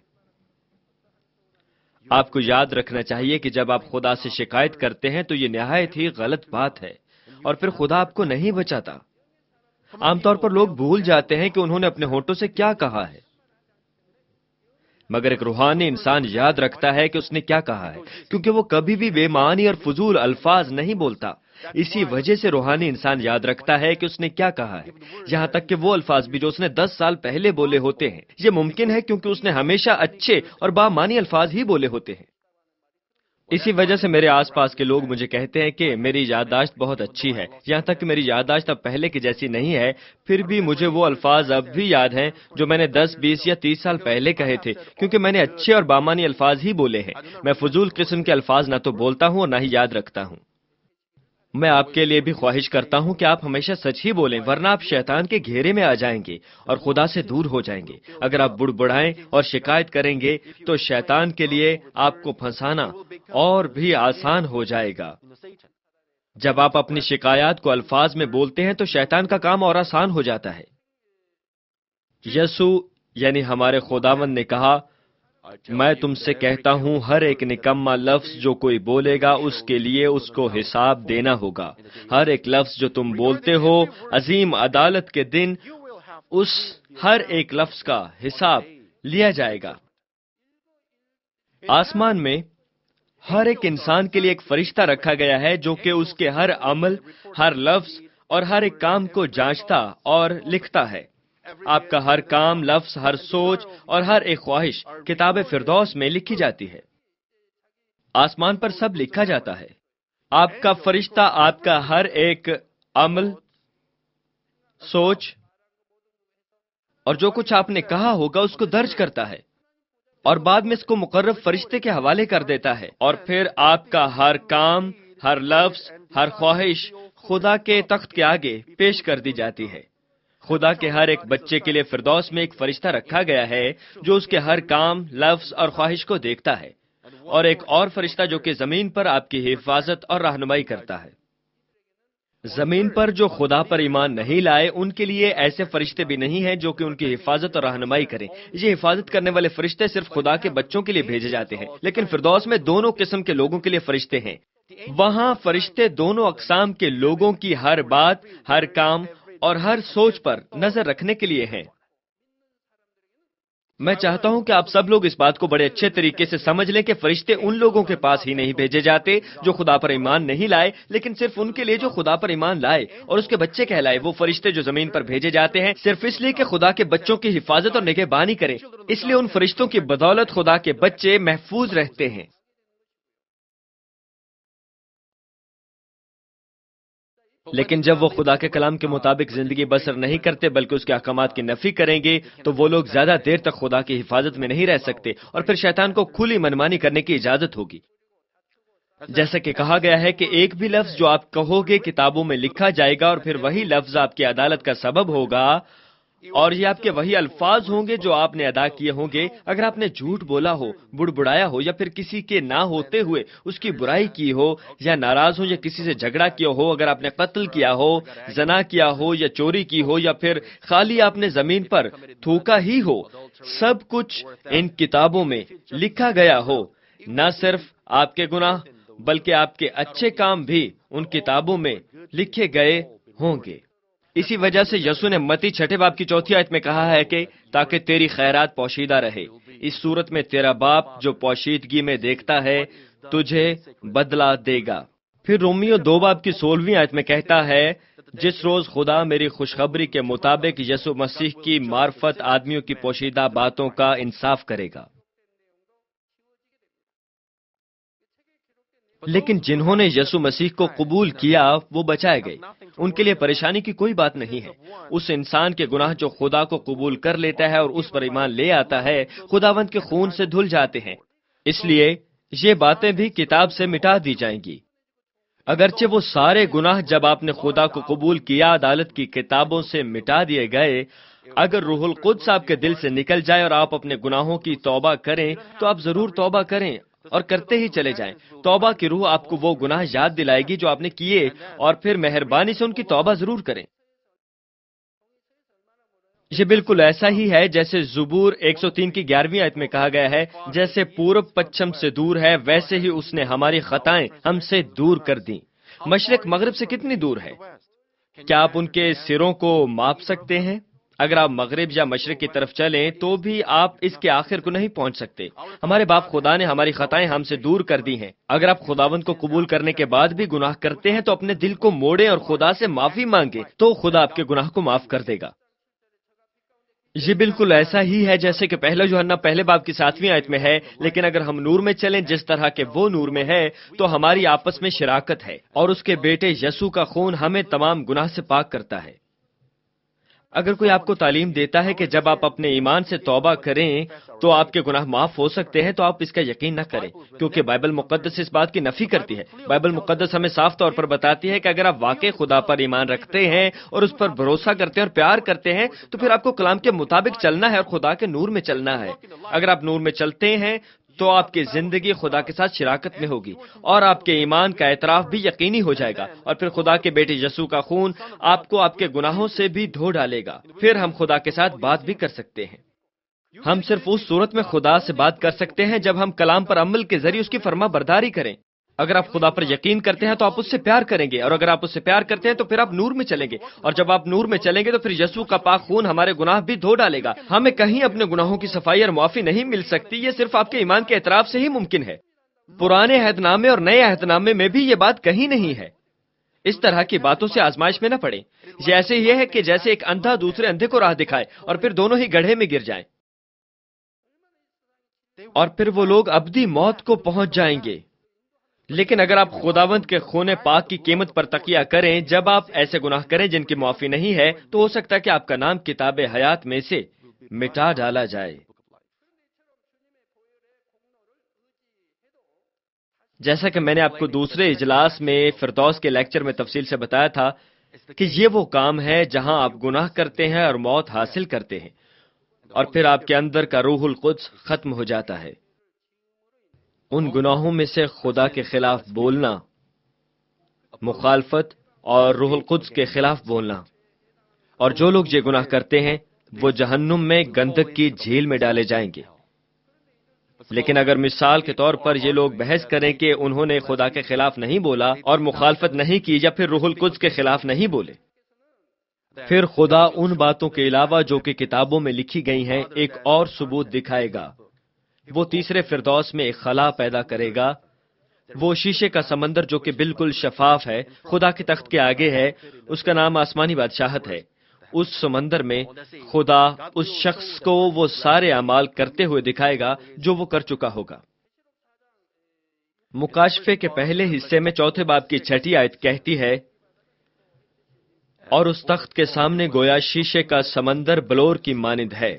آپ کو یاد رکھنا چاہیے کہ جب آپ خدا سے شکایت کرتے ہیں تو یہ نہایت ہی غلط بات ہے، اور پھر خدا آپ کو نہیں بچاتا۔ عام طور پر لوگ بھول جاتے ہیں کہ انہوں نے اپنے ہونٹوں سے کیا کہا ہے، مگر ایک روحانی انسان یاد رکھتا ہے کہ اس نے کیا کہا ہے، کیونکہ وہ کبھی بھی بے معنی اور فضول الفاظ نہیں بولتا۔ اسی وجہ سے روحانی انسان یاد رکھتا ہے کہ اس نے کیا کہا ہے، یہاں تک کہ وہ الفاظ بھی جو اس نے 10 سال پہلے بولے ہوتے ہیں۔ یہ ممکن ہے کیونکہ اس نے ہمیشہ اچھے اور بامعنی الفاظ ہی بولے ہوتے ہیں۔ اسی وجہ سے میرے آس پاس کے لوگ مجھے کہتے ہیں کہ میری یادداشت بہت اچھی ہے، یہاں تک کہ میری یادداشت اب پہلے کی جیسی نہیں ہے، پھر بھی مجھے وہ الفاظ اب بھی یاد ہیں جو میں نے 10، 20 یا 30 سال پہلے کہے تھے، کیونکہ میں نے اچھے اور بامعنی الفاظ ہی بولے ہیں۔ میں فضول قسم کے الفاظ نہ تو بولتا ہوں اور نہ ہی یاد رکھتا ہوں۔ میں آپ کے لیے بھی خواہش کرتا ہوں کہ آپ ہمیشہ سچ ہی بولیں، ورنہ آپ شیطان کے گھیرے میں آ جائیں گے اور خدا سے دور ہو جائیں گے۔ اگر آپ بڑبڑائیں اور شکایت کریں گے تو شیطان کے لیے آپ کو پھنسانا اور بھی آسان ہو جائے گا۔ جب آپ اپنی شکایات کو الفاظ میں بولتے ہیں تو شیطان کا کام اور آسان ہو جاتا ہے۔ یسوع یعنی ہمارے خداوند نے کہا، میں تم سے کہتا ہوں ہر ایک نکما لفظ جو کوئی بولے گا اس کے لیے اس کو حساب دینا ہوگا۔ ہر ایک لفظ جو تم بولتے ہو عظیم عدالت کے دن اس ہر ایک لفظ کا حساب لیا جائے گا۔ آسمان میں ہر ایک انسان کے لیے ایک فرشتہ رکھا گیا ہے جو کہ اس کے ہر عمل، ہر لفظ اور ہر ایک کام کو جانچتا اور لکھتا ہے۔ آپ کا ہر کام، لفظ، ہر سوچ اور ہر ایک خواہش کتاب فردوس میں لکھی جاتی ہے۔ آسمان پر سب لکھا جاتا ہے۔ آپ کا فرشتہ آپ کا ہر ایک عمل، سوچ اور جو کچھ آپ نے کہا ہوگا اس کو درج کرتا ہے، اور بعد میں اس کو مقرب فرشتے کے حوالے کر دیتا ہے، اور پھر آپ کا ہر کام، ہر لفظ، ہر خواہش خدا کے تخت کے آگے پیش کر دی جاتی ہے۔ خدا کے ہر ایک بچے کے لیے فردوس میں ایک فرشتہ رکھا گیا ہے جو اس کے ہر کام، لفظ اور خواہش کو دیکھتا ہے، اور ایک اور فرشتہ جو کہ زمین پر آپ کی حفاظت اور رہنمائی کرتا ہے۔ زمین پر جو خدا پر ایمان نہیں لائے ان کے لیے ایسے فرشتے بھی نہیں ہیں جو کہ ان کی حفاظت اور رہنمائی کریں۔ یہ حفاظت کرنے والے فرشتے صرف خدا کے بچوں کے لیے بھیجے جاتے ہیں، لیکن فردوس میں دونوں قسم کے لوگوں کے لیے فرشتے ہیں۔ وہاں فرشتے دونوں اقسام کے لوگوں کی ہر بات، ہر کام اور ہر سوچ پر نظر رکھنے کے لیے ہیں۔ میں چاہتا ہوں کہ آپ سب لوگ اس بات کو بڑے اچھے طریقے سے سمجھ لیں کہ فرشتے ان لوگوں کے پاس ہی نہیں بھیجے جاتے جو خدا پر ایمان نہیں لائے، لیکن صرف ان کے لیے جو خدا پر ایمان لائے اور اس کے بچے کہلائے۔ وہ فرشتے جو زمین پر بھیجے جاتے ہیں صرف اس لیے کہ خدا کے بچوں کی حفاظت اور نگہبانی کریں، اس لیے ان فرشتوں کی بدولت خدا کے بچے محفوظ رہتے ہیں۔ لیکن جب وہ خدا کے کلام کے مطابق زندگی بسر نہیں کرتے بلکہ اس کے احکامات کی نفی کریں گے تو وہ لوگ زیادہ دیر تک خدا کی حفاظت میں نہیں رہ سکتے، اور پھر شیطان کو کھلی منمانی کرنے کی اجازت ہوگی۔ جیسا کہ کہا گیا ہے کہ ایک بھی لفظ جو آپ کہو گے کتابوں میں لکھا جائے گا، اور پھر وہی لفظ آپ کی عدالت کا سبب ہوگا، اور یہ آپ کے وہی الفاظ ہوں گے جو آپ نے ادا کیے ہوں گے۔ اگر آپ نے جھوٹ بولا ہو، بڑبڑایا ہو، یا پھر کسی کے نہ ہوتے ہوئے اس کی برائی کی ہو، یا ناراض ہو، یا کسی سے جھگڑا کیا ہو، اگر آپ نے قتل کیا ہو، زنا کیا ہو، یا چوری کی ہو، یا پھر خالی آپ نے زمین پر تھوکا ہی ہو، سب کچھ ان کتابوں میں لکھا گیا ہو۔ نہ صرف آپ کے گناہ بلکہ آپ کے اچھے کام بھی ان کتابوں میں لکھے گئے ہوں گے۔ اسی وجہ سے یسوع نے متی 6 باب کی 4 آیت میں کہا ہے کہ تاکہ تیری خیرات پوشیدہ رہے، اس صورت میں تیرا باپ جو پوشیدگی میں دیکھتا ہے تجھے بدلہ دے گا۔ پھر رومیو 2 باب کی 16 آیت میں کہتا ہے، جس روز خدا میری خوشخبری کے مطابق یسوع مسیح کی معرفت آدمیوں کی پوشیدہ باتوں کا انصاف کرے گا۔ لیکن جنہوں نے یسوع مسیح کو قبول کیا وہ بچائے گئے، ان کے لیے پریشانی کی کوئی بات نہیں ہے۔ اس انسان کے گناہ جو خدا کو قبول کر لیتا ہے اور اس پر ایمان لے آتا ہے خداوند کے خون سے دھل جاتے ہیں، اس لیے یہ باتیں بھی کتاب سے مٹا دی جائیں گی۔ اگرچہ وہ سارے گناہ جب آپ نے خدا کو قبول کیا عدالت کی کتابوں سے مٹا دیے گئے، اگر روح القدس آپ کے دل سے نکل جائے اور آپ اپنے گناہوں کی توبہ کریں تو آپ ضرور توبہ کریں اور کرتے ہی چلے جائیں۔ توبہ کی روح آپ کو وہ گناہ یاد دلائے گی جو آپ نے کیے، اور پھر مہربانی سے ان کی توبہ ضرور کریں۔ یہ بالکل ایسا ہی ہے جیسے زبور 103 کی 11ویں آیت میں کہا گیا ہے، جیسے پورب پچھم سے دور ہے ویسے ہی اس نے ہماری خطائیں ہم سے دور کر دیں۔ مشرق مغرب سے کتنی دور ہے؟ کیا آپ ان کے سروں کو ماپ سکتے ہیں؟ اگر آپ مغرب یا مشرق کی طرف چلیں تو بھی آپ اس کے آخر کو نہیں پہنچ سکتے۔ ہمارے باپ خدا نے ہماری خطائیں ہم سے دور کر دی ہیں۔ اگر آپ خداوند کو قبول کرنے کے بعد بھی گناہ کرتے ہیں تو اپنے دل کو موڑیں اور خدا سے معافی مانگیں، تو خدا آپ کے گناہ کو معاف کر دے گا۔ یہ بالکل ایسا ہی ہے جیسے کہ پہلا یوحنا پہلے باب کی 7ویں آیت میں ہے، لیکن اگر ہم نور میں چلیں جس طرح کہ وہ نور میں ہے تو ہماری آپس میں شراکت ہے، اور اس کے بیٹے یسوع کا خون ہمیں تمام گناہ سے پاک کرتا ہے۔ اگر کوئی آپ کو تعلیم دیتا ہے کہ جب آپ اپنے ایمان سے توبہ کریں تو آپ کے گناہ معاف ہو سکتے ہیں، تو آپ اس کا یقین نہ کریں، کیونکہ بائبل مقدس اس بات کی نفی کرتی ہے۔ بائبل مقدس ہمیں صاف طور پر بتاتی ہے کہ اگر آپ واقعی خدا پر ایمان رکھتے ہیں اور اس پر بھروسہ کرتے ہیں اور پیار کرتے ہیں تو پھر آپ کو کلام کے مطابق چلنا ہے اور خدا کے نور میں چلنا ہے۔ اگر آپ نور میں چلتے ہیں تو آپ کی زندگی خدا کے ساتھ شراکت میں ہوگی اور آپ کے ایمان کا اعتراف بھی یقینی ہو جائے گا، اور پھر خدا کے بیٹے یسوع کا خون آپ کو آپ کے گناہوں سے بھی دھو ڈالے گا۔ پھر ہم خدا کے ساتھ بات بھی کر سکتے ہیں۔ ہم صرف اس صورت میں خدا سے بات کر سکتے ہیں جب ہم کلام پر عمل کے ذریعے اس کی فرما برداری کریں۔ اگر آپ خدا پر یقین کرتے ہیں تو آپ اس سے پیار کریں گے، اور اگر آپ اس سے پیار کرتے ہیں تو پھر آپ نور میں چلیں گے، اور جب آپ نور میں چلیں گے تو پھر یسوع کا پاک خون ہمارے گناہ بھی دھو ڈالے گا۔ ہمیں کہیں اپنے گناہوں کی صفائی اور معافی نہیں مل سکتی، یہ صرف آپ کے ایمان کے اعتراف سے ہی ممکن ہے۔ پرانے عہد نامے اور نئے عہد نامے میں بھی یہ بات کہیں نہیں ہے۔ اس طرح کی باتوں سے آزمائش میں نہ پڑیں۔ یہ ایسے ہی ہے کہ جیسے ایک اندھا دوسرے اندھے کو راہ دکھائے اور پھر دونوں ہی گڑھے میں گر جائیں، اور پھر وہ لوگ ابدی موت کو پہنچ جائیں گے۔ لیکن اگر آپ خداوند کے خون پاک کی قیمت پر تکیہ کریں، جب آپ ایسے گناہ کریں جن کی معافی نہیں ہے، تو ہو سکتا ہے کہ آپ کا نام کتاب حیات میں سے مٹا ڈالا جائے۔ جیسا کہ میں نے آپ کو دوسرے اجلاس میں فردوس کے لیکچر میں تفصیل سے بتایا تھا کہ یہ وہ کام ہے جہاں آپ گناہ کرتے ہیں اور موت حاصل کرتے ہیں، اور پھر آپ کے اندر کا روح القدس ختم ہو جاتا ہے۔ ان گناہوں میں سے خدا کے خلاف بولنا، مخالفت اور روح القدس کے خلاف بولنا، اور جو لوگ یہ گناہ کرتے ہیں وہ جہنم میں گندک کی جھیل میں ڈالے جائیں گے۔ لیکن اگر مثال کے طور پر یہ لوگ بحث کریں کہ انہوں نے خدا کے خلاف نہیں بولا اور مخالفت نہیں کی یا پھر روح القدس کے خلاف نہیں بولے، پھر خدا ان باتوں کے علاوہ جو کہ کتابوں میں لکھی گئی ہیں ایک اور ثبوت دکھائے گا۔ وہ تیسرے فردوس میں ایک خلا پیدا کرے گا، وہ شیشے کا سمندر جو کہ بالکل شفاف ہے، خدا کے تخت کے آگے ہے، اس کا نام آسمانی بادشاہت ہے۔ اس سمندر میں خدا اس شخص کو وہ سارے اعمال کرتے ہوئے دکھائے گا جو وہ کر چکا ہوگا۔ مکاشفے کے پہلے حصے میں 4 باب کی 6 آیت کہتی ہے، اور اس تخت کے سامنے گویا شیشے کا سمندر بلور کی مانند ہے۔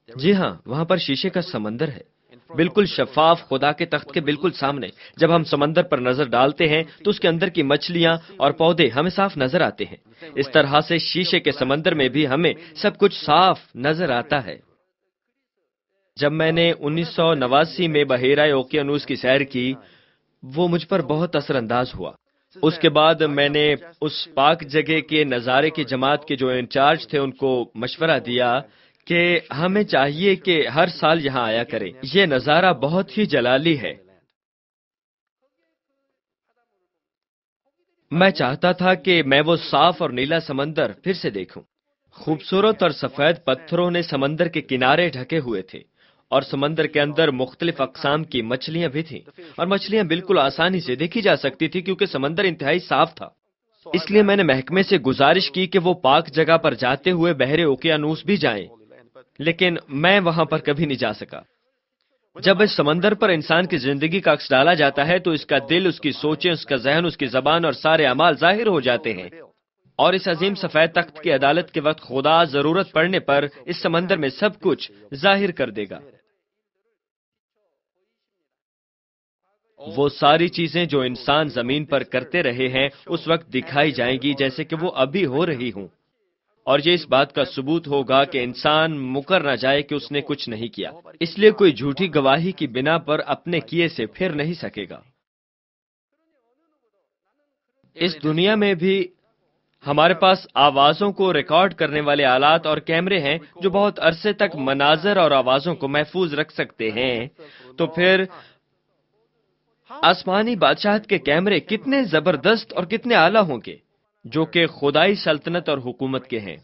جی ہاں، وہاں پر شیشے کا سمندر ہے، بالکل شفاف، خدا کے تخت کے بالکل سامنے۔ جب ہم سمندر پر نظر ڈالتے ہیں تو اس کے اندر کی مچھلیاں اور پودے ہمیں صاف نظر آتے ہیں۔ اس طرح سے شیشے کے سمندر میں بھی ہمیں سب کچھ صاف نظر آتا ہے۔ جب میں نے 1989 میں بحیرہ اوقیانوس کی سیر کی، وہ مجھ پر بہت اثر انداز ہوا۔ اس کے بعد میں نے اس پاک جگہ کے نظارے کی جماعت کے جو انچارج تھے ان کو مشورہ دیا کہ ہمیں چاہیے کہ ہر سال یہاں آیا کریں، یہ نظارہ بہت ہی جلالی ہے۔ میں چاہتا تھا کہ میں وہ صاف اور نیلا سمندر پھر سے دیکھوں۔ خوبصورت اور سفید پتھروں نے سمندر کے کنارے ڈھکے ہوئے تھے، اور سمندر کے اندر مختلف اقسام کی مچھلیاں بھی تھیں، اور مچھلیاں بالکل آسانی سے دیکھی جا سکتی تھی کیونکہ سمندر انتہائی صاف تھا۔ اس لیے میں نے محکمے سے گزارش کی کہ وہ پاک جگہ پر جاتے ہوئے بحر اوقیانوس بھی جائیں، لیکن میں وہاں پر کبھی نہیں جا سکا۔ جب اس سمندر پر انسان کی زندگی کا عکس ڈالا جاتا ہے تو اس کا دل، اس کی سوچیں، اس کا ذہن، اس کی زبان اور سارے اعمال ظاہر ہو جاتے ہیں، اور اس عظیم سفید تخت کی عدالت کے وقت خدا ضرورت پڑنے پر اس سمندر میں سب کچھ ظاہر کر دے گا۔ وہ ساری چیزیں جو انسان زمین پر کرتے رہے ہیں اس وقت دکھائی جائیں گی جیسے کہ وہ ابھی ہو رہی ہوں، اور یہ اس بات کا ثبوت ہوگا کہ انسان مکر نہ جائے کہ اس نے کچھ نہیں کیا، اس لیے کوئی جھوٹی گواہی کی بنا پر اپنے کیے سے پھر نہیں سکے گا۔ اس دنیا میں بھی ہمارے پاس آوازوں کو ریکارڈ کرنے والے آلات اور کیمرے ہیں جو بہت عرصے تک مناظر اور آوازوں کو محفوظ رکھ سکتے ہیں، تو پھر آسمانی بادشاہت کے کیمرے کتنے زبردست اور کتنے اعلیٰ ہوں گے جو کہ خدائی سلطنت اور حکومت کے ہیں۔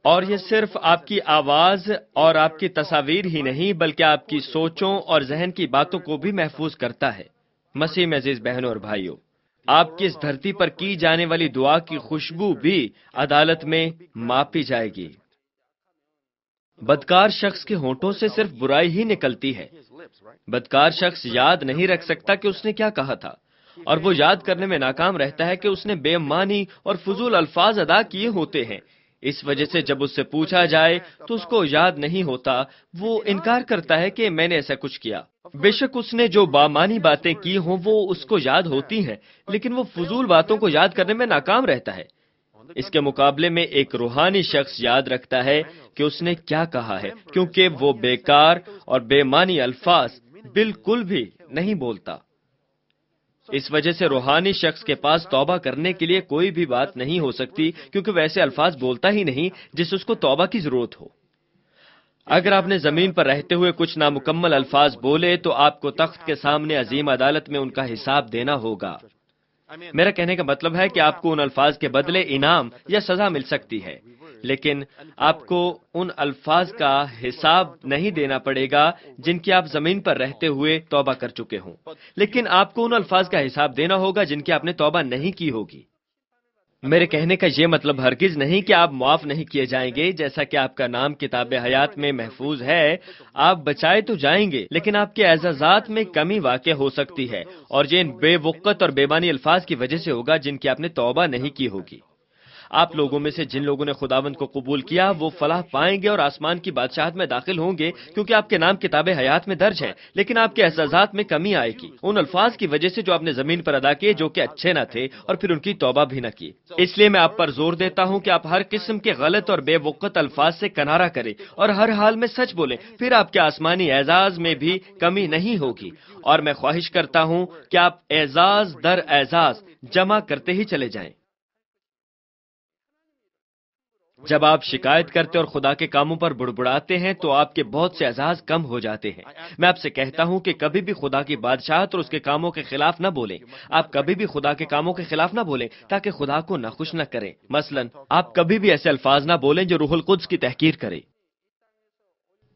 اور یہ صرف آپ کی آواز اور آپ کی تصاویر ہی نہیں بلکہ آپ کی سوچوں اور ذہن کی باتوں کو بھی محفوظ کرتا ہے۔ مسیح میں عزیز بہنوں اور بھائیوں، آپ کی اس دھرتی پر کی جانے والی دعا کی خوشبو بھی عدالت میں ماپی جائے گی۔ بدکار شخص کے ہونٹوں سے صرف برائی ہی نکلتی ہے۔ بدکار شخص یاد نہیں رکھ سکتا کہ اس نے کیا کہا تھا، اور وہ یاد کرنے میں ناکام رہتا ہے کہ اس نے بے معنی اور فضول الفاظ ادا کیے ہوتے ہیں۔ اس وجہ سے جب اس سے پوچھا جائے تو اس کو یاد نہیں ہوتا، وہ انکار کرتا ہے کہ میں نے ایسا کچھ کیا۔ بے شک اس نے جو بامانی باتیں کی ہوں وہ اس کو یاد ہوتی ہیں، لیکن وہ فضول باتوں کو یاد کرنے میں ناکام رہتا ہے۔ اس کے مقابلے میں ایک روحانی شخص یاد رکھتا ہے کہ اس نے کیا کہا ہے، کیونکہ وہ بیکار اور بے معنی الفاظ بالکل بھی نہیں بولتا۔ اس وجہ سے روحانی شخص کے پاس توبہ کرنے کے لیے کوئی بھی بات نہیں ہو سکتی، کیونکہ ویسے الفاظ بولتا ہی نہیں جس اس کو توبہ کی ضرورت ہو۔ اگر آپ نے زمین پر رہتے ہوئے کچھ نامکمل الفاظ بولے تو آپ کو تخت کے سامنے عظیم عدالت میں ان کا حساب دینا ہوگا۔ میرا کہنے کا مطلب ہے کہ آپ کو ان الفاظ کے بدلے انعام یا سزا مل سکتی ہے، لیکن آپ کو ان الفاظ کا حساب نہیں دینا پڑے گا جن کی آپ زمین پر رہتے ہوئے توبہ کر چکے ہوں، لیکن آپ کو ان الفاظ کا حساب دینا ہوگا جن کی آپ نے توبہ نہیں کی ہوگی۔ میرے کہنے کا یہ مطلب ہرگز نہیں کہ آپ معاف نہیں کیے جائیں گے، جیسا کہ آپ کا نام کتاب حیات میں محفوظ ہے۔ آپ بچائے تو جائیں گے، لیکن آپ کے اعزازات میں کمی واقع ہو سکتی ہے، اور یہ ان بے وقت اور بے معنی الفاظ کی وجہ سے ہوگا جن کی آپ نے توبہ نہیں کی ہوگی۔ آپ لوگوں میں سے جن لوگوں نے خداوند کو قبول کیا وہ فلاح پائیں گے اور آسمان کی بادشاہت میں داخل ہوں گے، کیونکہ آپ کے نام کتاب حیات میں درج ہے، لیکن آپ کے احساسات میں کمی آئے گی ان الفاظ کی وجہ سے جو آپ نے زمین پر ادا کیے، جو کہ اچھے نہ تھے، اور پھر ان کی توبہ بھی نہ کی۔ اس لیے میں آپ پر زور دیتا ہوں کہ آپ ہر قسم کے غلط اور بے وقت الفاظ سے کنارہ کریں اور ہر حال میں سچ بولیں، پھر آپ کے آسمانی اعزاز میں بھی کمی نہیں ہوگی۔ اور میں خواہش کرتا ہوں کہ آپ اعزاز در اعزاز جمع کرتے ہی چلے جائیں۔ جب آپ شکایت کرتے اور خدا کے کاموں پر بڑبڑاتے ہیں تو آپ کے بہت سے اعزاز کم ہو جاتے ہیں۔ میں آپ سے کہتا ہوں کہ کبھی بھی خدا کی بادشاہت اور اس کے کاموں کے خلاف نہ بولیں۔ آپ کبھی بھی خدا کے کاموں کے خلاف نہ بولیں تاکہ خدا کو ناخوش نہ کریں۔ مثلا آپ کبھی بھی ایسے الفاظ نہ بولیں جو روح القدس کی تحقیر کرے۔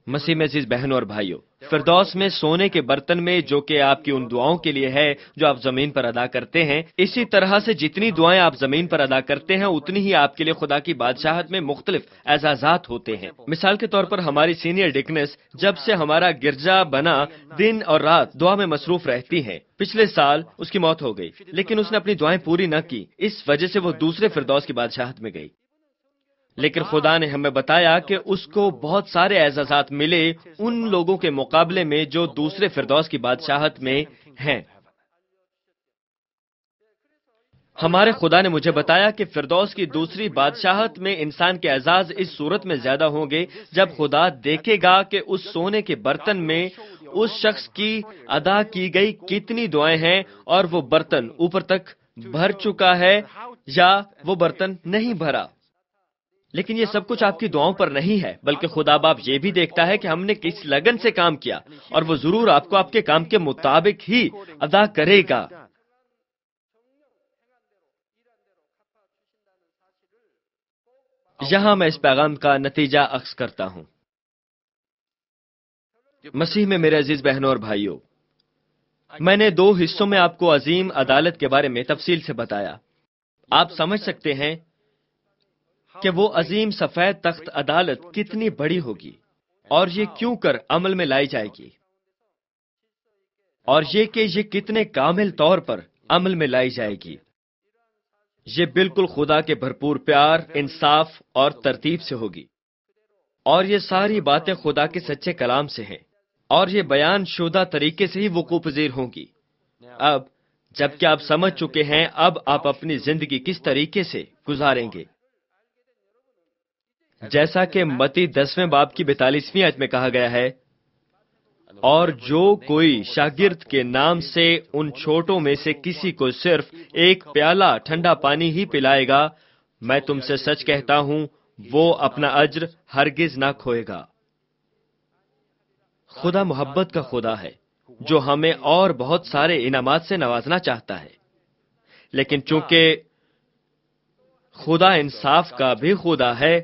مسیح میں عزیز بہنوں اور بھائیوں، فردوس میں سونے کے برتن میں، جو کہ آپ کی ان دعاؤں کے لیے ہے جو آپ زمین پر ادا کرتے ہیں، اسی طرح سے جتنی دعائیں آپ زمین پر ادا کرتے ہیں اتنی ہی آپ کے لیے خدا کی بادشاہت میں مختلف اعزازات ہوتے ہیں۔ مثال کے طور پر ہماری سینئر ڈیکنس جب سے ہمارا گرجا بنا دن اور رات دعا میں مصروف رہتی ہیں۔ پچھلے سال اس کی موت ہو گئی، لیکن اس نے اپنی دعائیں پوری نہ کی، اس وجہ سے وہ دوسرے فردوس کی بادشاہت میں گئی۔ لیکن خدا نے ہمیں بتایا کہ اس کو بہت سارے اعزازات ملے ان لوگوں کے مقابلے میں جو دوسرے فردوس کی بادشاہت میں ہیں۔ ہمارے خدا نے مجھے بتایا کہ فردوس کی دوسری بادشاہت میں انسان کے اعزاز اس صورت میں زیادہ ہوں گے جب خدا دیکھے گا کہ اس سونے کے برتن میں اس شخص کی ادا کی گئی کتنی دعائیں ہیں، اور وہ برتن اوپر تک بھر چکا ہے یا وہ برتن نہیں بھرا۔ لیکن یہ سب کچھ آپ کی دعاؤں پر نہیں ہے، بلکہ خدا باپ یہ بھی دیکھتا ہے کہ ہم نے کس لگن سے کام کیا، اور وہ ضرور آپ کو آپ کے کام کے مطابق ہی ادا کرے گا۔ یہاں میں اس پیغام کا نتیجہ اخذ کرتا ہوں۔ مسیح میں میرے عزیز بہنوں اور بھائیوں، میں نے 2 حصوں میں آپ کو عظیم عدالت کے بارے میں تفصیل سے بتایا۔ آپ سمجھ سکتے ہیں کہ وہ عظیم سفید تخت عدالت کتنی بڑی ہوگی، اور یہ کیوں کر عمل میں لائی جائے گی، اور یہ کہ یہ کتنے کامل طور پر عمل میں لائی جائے گی۔ یہ بالکل خدا کے بھرپور پیار، انصاف اور ترتیب سے ہوگی، اور یہ ساری باتیں خدا کے سچے کلام سے ہیں، اور یہ بیان شدہ طریقے سے ہی وقوع پذیر ہوں گی۔ اب جبکہ آپ سمجھ چکے ہیں، اب آپ اپنی زندگی کس طریقے سے گزاریں گے۔ جیسا کہ متی 10ویں باب کی 42ویں آیت میں کہا گیا ہے، اور جو کوئی شاگرد کے نام سے ان چھوٹوں میں سے کسی کو صرف ایک پیالہ ٹھنڈا پانی ہی پلائے گا، میں تم سے سچ کہتا ہوں وہ اپنا اجر ہرگز نہ کھوئے گا۔ خدا محبت کا خدا ہے جو ہمیں اور بہت سارے انعامات سے نوازنا چاہتا ہے، لیکن چونکہ خدا انصاف کا بھی خدا ہے،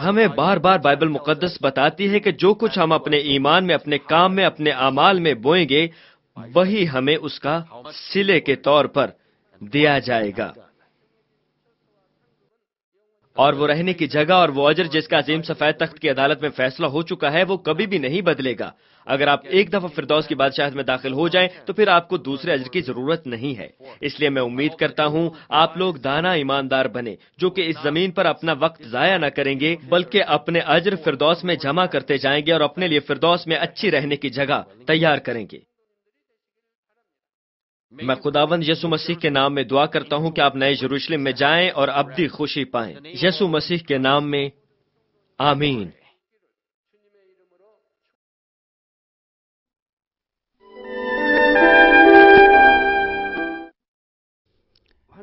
ہمیں بار بار بائبل مقدس بتاتی ہے کہ جو کچھ ہم اپنے ایمان میں، اپنے کام میں، اپنے اعمال میں بوئیں گے، وہی ہمیں اس کا صلے کے طور پر دیا جائے گا۔ اور وہ رہنے کی جگہ اور وہ اجر جس کا عظیم سفید تخت کی عدالت میں فیصلہ ہو چکا ہے، وہ کبھی بھی نہیں بدلے گا۔ اگر آپ ایک دفعہ فردوس کی بادشاہت میں داخل ہو جائیں تو پھر آپ کو دوسرے اجر کی ضرورت نہیں ہے۔ اس لیے میں امید کرتا ہوں آپ لوگ دانا ایماندار بنیں، جو کہ اس زمین پر اپنا وقت ضائع نہ کریں گے، بلکہ اپنے اجر فردوس میں جمع کرتے جائیں گے اور اپنے لیے فردوس میں اچھی رہنے کی جگہ تیار کریں گے۔ میں خداوند یسوع مسیح کے نام میں دعا کرتا ہوں کہ آپ نئے یروشلم میں جائیں اور ابدی خوشی پائیں۔ یسوع مسیح کے نام میں آمین۔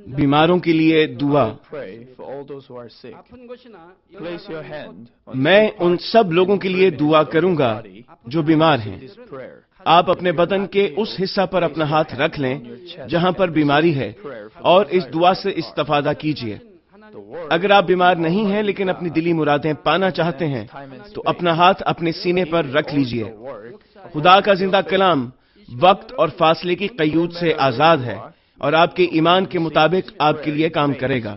بیماروں کے لیے دعا۔ میں ان سب لوگوں کے لیے دعا کروں گا جو بیمار ہیں۔ آپ اپنے بدن کے اس حصہ پر اپنا ہاتھ رکھ لیں جہاں پر بیماری ہے اور اس دعا سے استفادہ کیجیے۔ اگر آپ بیمار نہیں ہیں لیکن اپنی دلی مرادیں پانا چاہتے ہیں تو اپنا ہاتھ اپنے سینے پر رکھ لیجیے۔ خدا کا زندہ کلام وقت اور فاصلے کی قیود سے آزاد ہے اور آپ کے ایمان کے مطابق آپ کے لیے کام کرے گا۔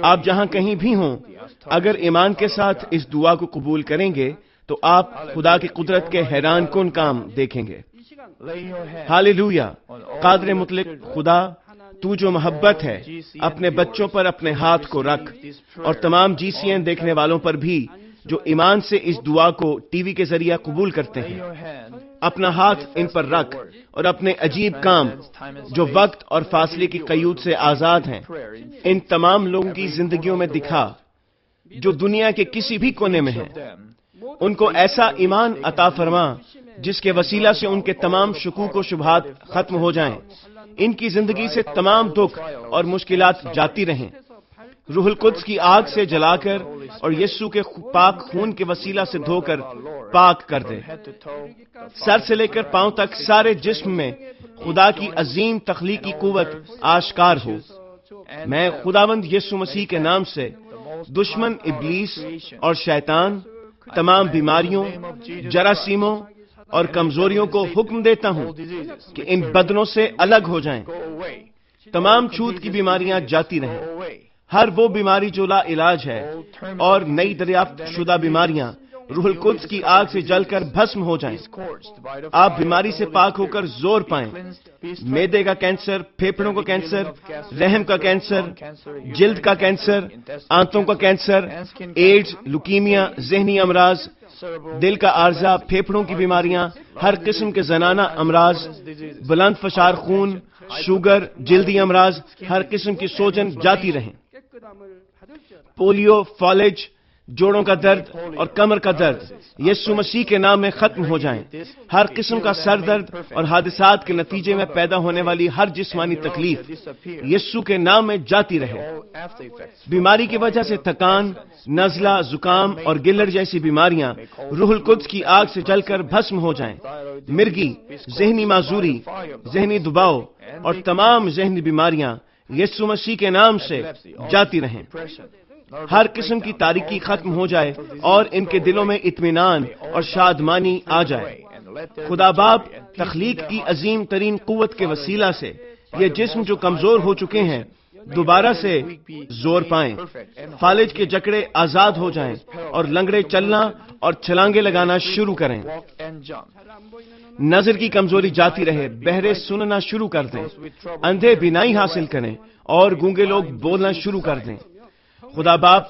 آپ جہاں کہیں بھی ہوں، اگر ایمان کے ساتھ اس دعا کو قبول کریں گے تو آپ خدا کی قدرت کے حیران کن کام دیکھیں گے۔ ہاللویا! قادر مطلق خدا، تو جو محبت ہے، اپنے بچوں پر اپنے ہاتھ کو رکھ اور تمام GCN دیکھنے والوں پر بھی جو ایمان سے اس دعا کو ٹی وی کے ذریعے قبول کرتے ہیں۔ اپنا ہاتھ ان پر رکھ اور اپنے عجیب کام جو وقت اور فاصلے کی قیود سے آزاد ہیں، ان تمام لوگوں کی زندگیوں میں دکھا جو دنیا کے کسی بھی کونے میں ہیں۔ ان کو ایسا ایمان عطا فرما جس کے وسیلہ سے ان کے تمام شکوک و شبہات ختم ہو جائیں، ان کی زندگی سے تمام دکھ اور مشکلات جاتی رہیں۔ روح القدس کی آگ سے جلا کر اور یسوع کے پاک خون کے وسیلہ سے دھو کر پاک کر دے۔ سر سے لے کر پاؤں تک سارے جسم میں خدا کی عظیم تخلیقی قوت آشکار ہو۔ میں خداوند یسوع مسیح کے نام سے دشمن ابلیس اور شیطان، تمام بیماریوں، جراثیموں اور کمزوریوں کو حکم دیتا ہوں کہ ان بدنوں سے الگ ہو جائیں۔ تمام چھوت کی بیماریاں جاتی رہیں۔ ہر وہ بیماری جو لا علاج ہے اور نئی دریافت شدہ بیماریاں روح القدس کی آگ سے جل کر بھسم ہو جائیں۔ آپ بیماری سے پاک ہو کر زور پائیں۔ معدے کا کینسر، پھیپھڑوں کا کینسر، رحم کا کینسر، جلد کا کینسر، آنتوں کا کینسر، ایڈز، لیوکیمیا، ذہنی امراض، دل کا عارضہ، پھیپھڑوں کی بیماریاں، ہر قسم کے زنانہ امراض، بلند فشار خون، شوگر، جلدی امراض، ہر قسم کی سوجن جاتی رہیں۔ پولیو، فالج، جوڑوں کا درد اور کمر کا درد یسوع مسیح کے نام میں ختم ہو جائیں۔ ہر قسم کا سر درد اور حادثات کے نتیجے میں پیدا ہونے والی ہر جسمانی تکلیف یسوع کے نام میں جاتی رہے۔ بیماری کی وجہ سے تھکان، نزلہ، زکام اور گلر جیسی بیماریاں روح القدس کی آگ سے جل کر بھسم ہو جائیں۔ مرگی، ذہنی معذوری، ذہنی دباؤ اور تمام ذہنی بیماریاں یسوع مسیح کے نام سے جاتی رہیں۔ ہر قسم کی تاریکی ختم ہو جائے اور ان کے دلوں میں اطمینان اور شادمانی آ جائے۔ خدا باپ تخلیق کی عظیم ترین قوت کے وسیلہ سے یہ جسم جو کمزور ہو چکے ہیں دوبارہ سے زور پائیں، فالج کے جکڑے آزاد ہو جائیں اور لنگڑے چلنا اور چھلانگے لگانا شروع کریں۔ نظر کی کمزوری جاتی رہے، بہرے سننا شروع کر دیں، اندھے بینائی حاصل کریں اور گونگے لوگ بولنا شروع کر دیں۔ خدا باپ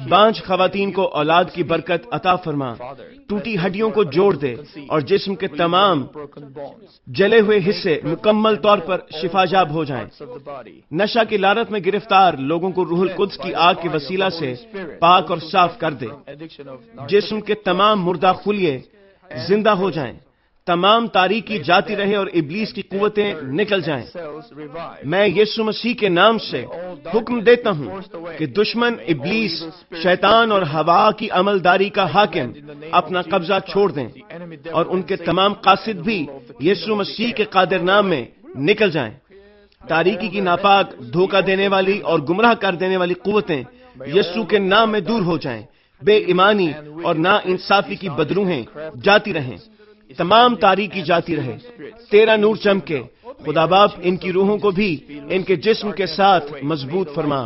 بانجھ خواتین کو اولاد کی برکت عطا فرما، ٹوٹی ہڈیوں کو جوڑ دے اور جسم کے تمام جلے ہوئے حصے مکمل طور پر شفا یاب ہو جائیں۔ نشہ کی لعنت میں گرفتار لوگوں کو روح القدس کی آگ کے وسیلہ سے پاک اور صاف کر دے۔ جسم کے تمام مردہ خلیے زندہ ہو جائیں، تمام تاریکی جاتی رہے اور ابلیس کی قوتیں نکل جائیں۔ میں یسوع مسیح کے نام سے حکم دیتا ہوں کہ دشمن ابلیس، شیطان اور ہوا کی عملداری کا حاکم اپنا قبضہ چھوڑ دیں، اور ان کے تمام قاصد بھی یسوع مسیح کے قادر نام میں نکل جائیں۔ تاریکی کی ناپاک، دھوکہ دینے والی اور گمراہ کر دینے والی قوتیں یسوع کے نام میں دور ہو جائیں۔ بے ایمانی اور نا انصافی کی بدروہیں جاتی رہیں، تمام تاریکی جاتی رہے، تیرا نور چمکے۔ خدا باپ ان کی روحوں کو بھی ان کے جسم کے ساتھ مضبوط فرما،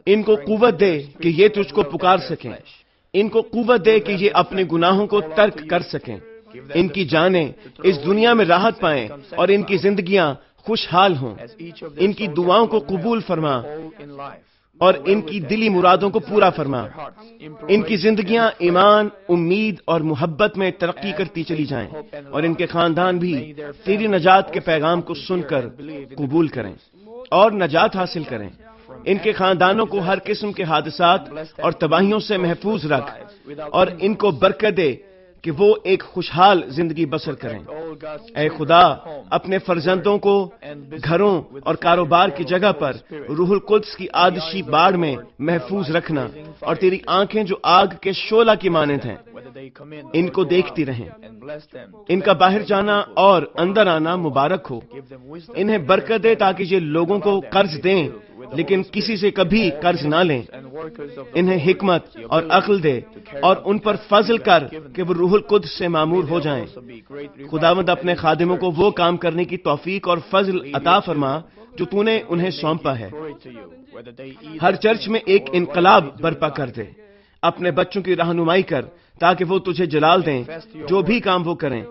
ان کو قوت دے کہ یہ تجھ کو پکار سکیں، ان کو قوت دے کہ یہ اپنے گناہوں کو ترک کر سکیں، ان کی جانیں اس دنیا میں راحت پائیں اور ان کی زندگیاں خوشحال ہوں۔ ان کی دعاؤں کو قبول فرما اور ان کی دلی مرادوں کو پورا فرما۔ ان کی زندگیاں ایمان، امید اور محبت میں ترقی کرتی چلی جائیں، اور ان کے خاندان بھی تیری نجات کے پیغام کو سن کر قبول کریں اور نجات حاصل کریں۔ ان کے خاندانوں کو ہر قسم کے حادثات اور تباہیوں سے محفوظ رکھ، اور ان کو برکت دے کہ وہ ایک خوشحال زندگی بسر کریں۔ اے خدا، اپنے فرزندوں کو گھروں اور کاروبار کی جگہ پر روح القدس کی آتشی باڑ میں محفوظ رکھنا، اور تیری آنکھیں جو آگ کے شعلہ کی مانند ہیں ان کو دیکھتی رہیں۔ ان کا باہر جانا اور اندر آنا مبارک ہو۔ انہیں برکت دے تاکہ یہ لوگوں کو قرض دیں لیکن کسی سے کبھی قرض نہ لیں۔ انہیں حکمت اور عقل دے، اور ان پر فضل کر کہ وہ روح القدس سے معمور ہو جائیں۔ خداوند اپنے خادموں کو وہ کام کرنے کی توفیق اور فضل عطا فرما جو تو نے انہیں سونپا ہے۔ ہر چرچ میں ایک انقلاب برپا کر دے۔ اپنے بچوں کی رہنمائی کر تاکہ وہ تجھے جلال دیں جو بھی کام وہ کریں۔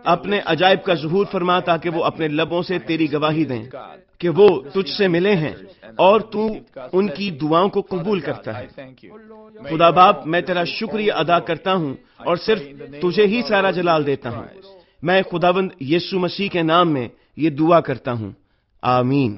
اپنے عجائب کا ظہور فرما تاکہ وہ اپنے لبوں سے تیری گواہی دیں کہ وہ تجھ سے ملے ہیں، اور تو ان کی دعاؤں کو قبول کرتا ہے۔ خدا باپ، میں تیرا شکریہ ادا کرتا ہوں اور صرف تجھے ہی سارا جلال دیتا ہوں۔ میں خداوند یسوع مسیح کے نام میں یہ دعا کرتا ہوں، آمین۔